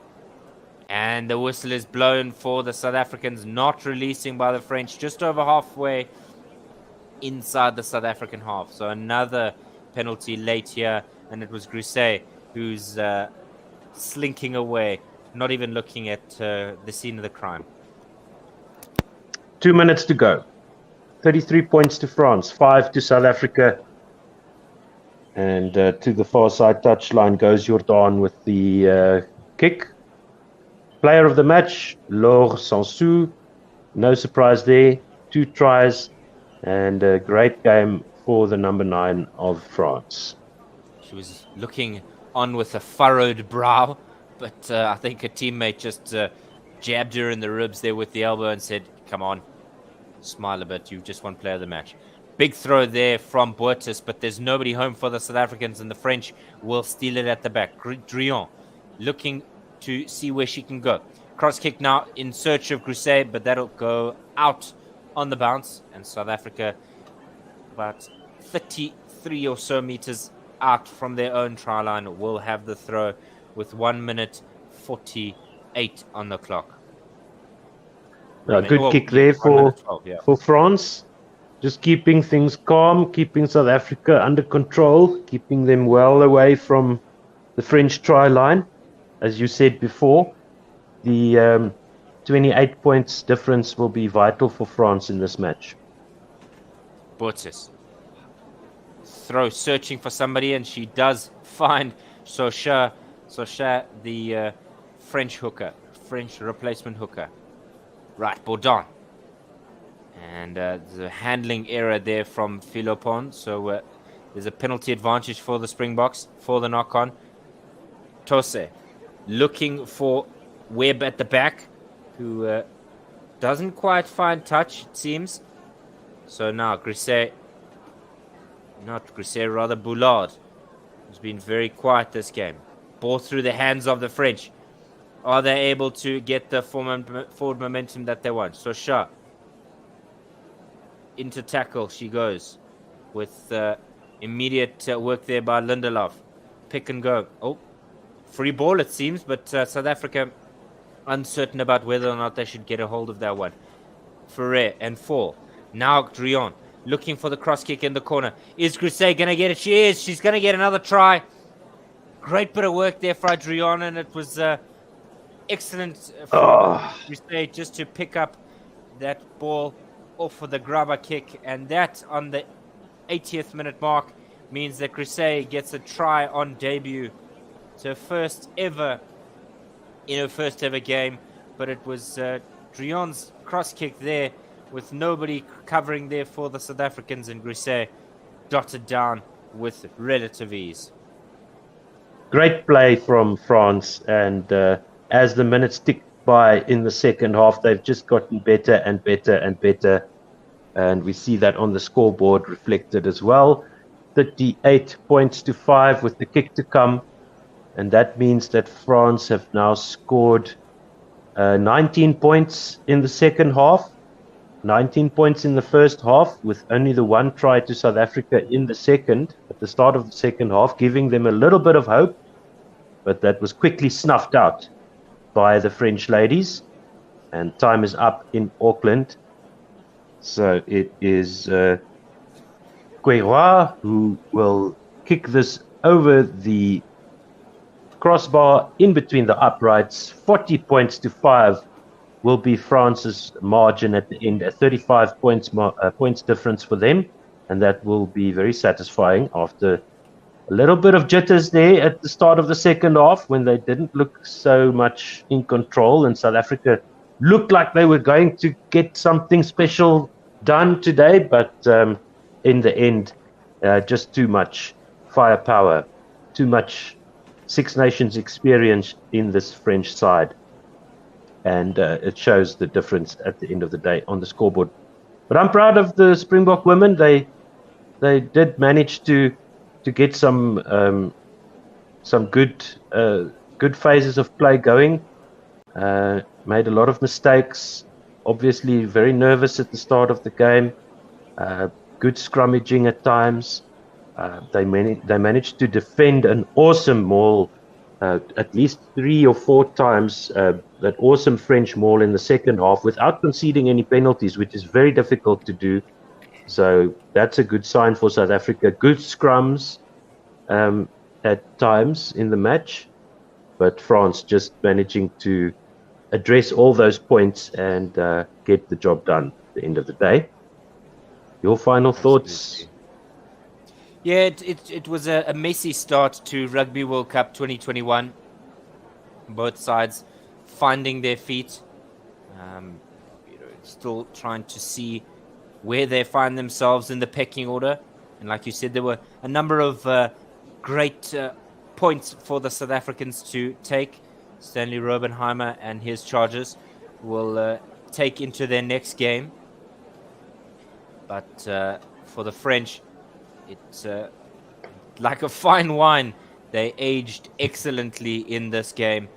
And the whistle is blown for the South Africans, not releasing by the French, just over halfway inside the South African half. So another penalty late here, and it was Grisset who's slinking away, not even looking at the scene of the crime. 2 minutes to go. 33 points to France, 5 to South Africa. And to the far side touchline goes Jordan with the kick. Player of the match, Laure Sansou. No surprise there. 2 tries and a great game for the number 9 of France. She was looking on with a furrowed brow, but I think a teammate just jabbed her in the ribs there with the elbow and said, come on, smile a bit. You've just won player of the match. Big throw there from Boertes, but there's nobody home for the South Africans, and the French will steal it at the back. Drion looking to see where she can go. Cross kick now in search of Grisset, but that'll go out on the bounce, and South Africa about 33 or so meters out from their own try line will have the throw with 1 minute 48 on the clock. Good kick there for France. Just keeping things calm, keeping South Africa under control, keeping them well away from the French try line. As you said before, the 28 points difference will be vital for France in this match. Boertes. Throw, searching for somebody, and she does find Socha, the French hooker, French replacement hooker. Right, Bourdon. And the handling error there from Philopon. So there's a penalty advantage for the Springboks for the knock-on. Tose looking for Webb at the back, who doesn't quite find touch, it seems. So now Grisset, not Grisset, rather Boulard, who's been very quiet this game. Ball through the hands of the French. Are they able to get the forward momentum that they want? So Shah, into tackle she goes with immediate work there by Lindelof. Pick and go. Oh, free ball it seems, but South Africa uncertain about whether or not they should get a hold of that one. Ferrer and fall. Now Drion looking for the cross kick in the corner. Is Grisset going to get it? She is. She's going to get another try. Great bit of work there for Drion, and it was excellent for Grisset just to pick up that ball off for the grabber kick, and that on the 80th minute mark means that Grisset gets a try on debut. So first ever in her first ever game, but it was Drion's cross kick there with nobody covering there for the South Africans, and Grisset dotted down with relative ease. Great play from France, and as the minutes tick by in the second half, they've just gotten better and better and better, and we see that on the scoreboard reflected as well. 38 points to 5 with the kick to come, and that means that France have now scored 19 points in the second half, 19 points in the first half, with only the one try to South Africa in the second, at the start of the second half, giving them a little bit of hope, but that was quickly snuffed out by the French ladies, and time is up in Auckland. So it is Guerrois who will kick this over the crossbar in between the uprights. 40 points to 5 will be France's margin at the end, a 35 points difference for them, and that will be very satisfying after a little bit of jitters there at the start of the second half when they didn't look so much in control, and South Africa looked like they were going to get something special done today, but in the end, just too much firepower, too much Six Nations experience in this French side, and it shows the difference at the end of the day on the scoreboard. But I'm proud of the Springbok women. They did manage to get some good phases of play going. Made a lot of mistakes. Obviously, very nervous at the start of the game. Good scrummaging at times. They managed to defend an awesome maul at least 3 or 4 times. That awesome French maul in the second half without conceding any penalties, which is very difficult to do. So that's a good sign for South Africa. Good scrums at times in the match, but France just managing to address all those points and get the job done at the end of the day. Your final thoughts? Yeah, it was a messy start to Rugby World Cup 2021. Both sides finding their feet, still trying to see where they find themselves in the pecking order. And like you said, there were a number of great points for the South Africans to take. Stanley Robenheimer and his Chargers will take into their next game. But for the French, it's like a fine wine. They aged excellently in this game.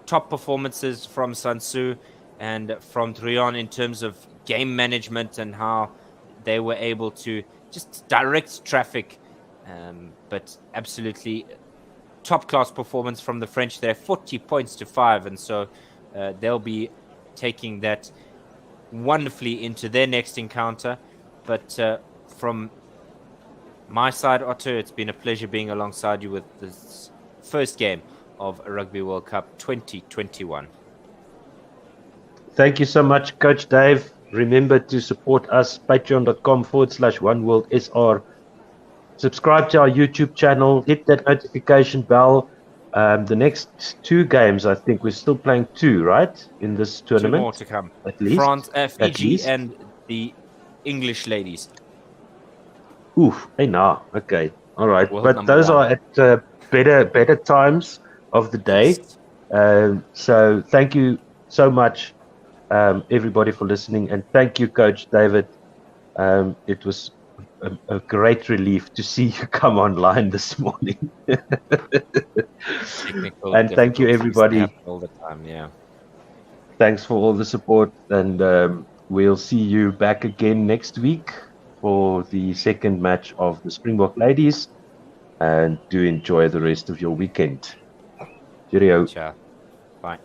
Top performances from Sansu and from Drian in terms of game management and how they were able to just direct traffic. But absolutely top-class performance from the French there, 40 points to 5. And so they'll be taking that wonderfully into their next encounter. But from my side, Otto, it's been a pleasure being alongside you with this first game of Rugby World Cup 2021. Thank you so much, Coach Dave. Remember to support us, patreon.com/OneWorldSR. Subscribe to our YouTube channel, hit that notification bell. The next 2 games, I think we're still playing 2, right? In this tournament. 2 more to come. At least. France, Fiji, and the English ladies. Oof, hey, nah. Okay, all right. World but those 1. are at better times of the day. So thank you so much, everybody, for listening, and thank you, Coach David. It was a great relief to see you come online this morning. And thank you, everybody. All the time, yeah. Thanks for all the support, and we'll see you back again next week for the second match of the Springbok ladies, and do enjoy the rest of your weekend. Cheerio. Ciao. Bye.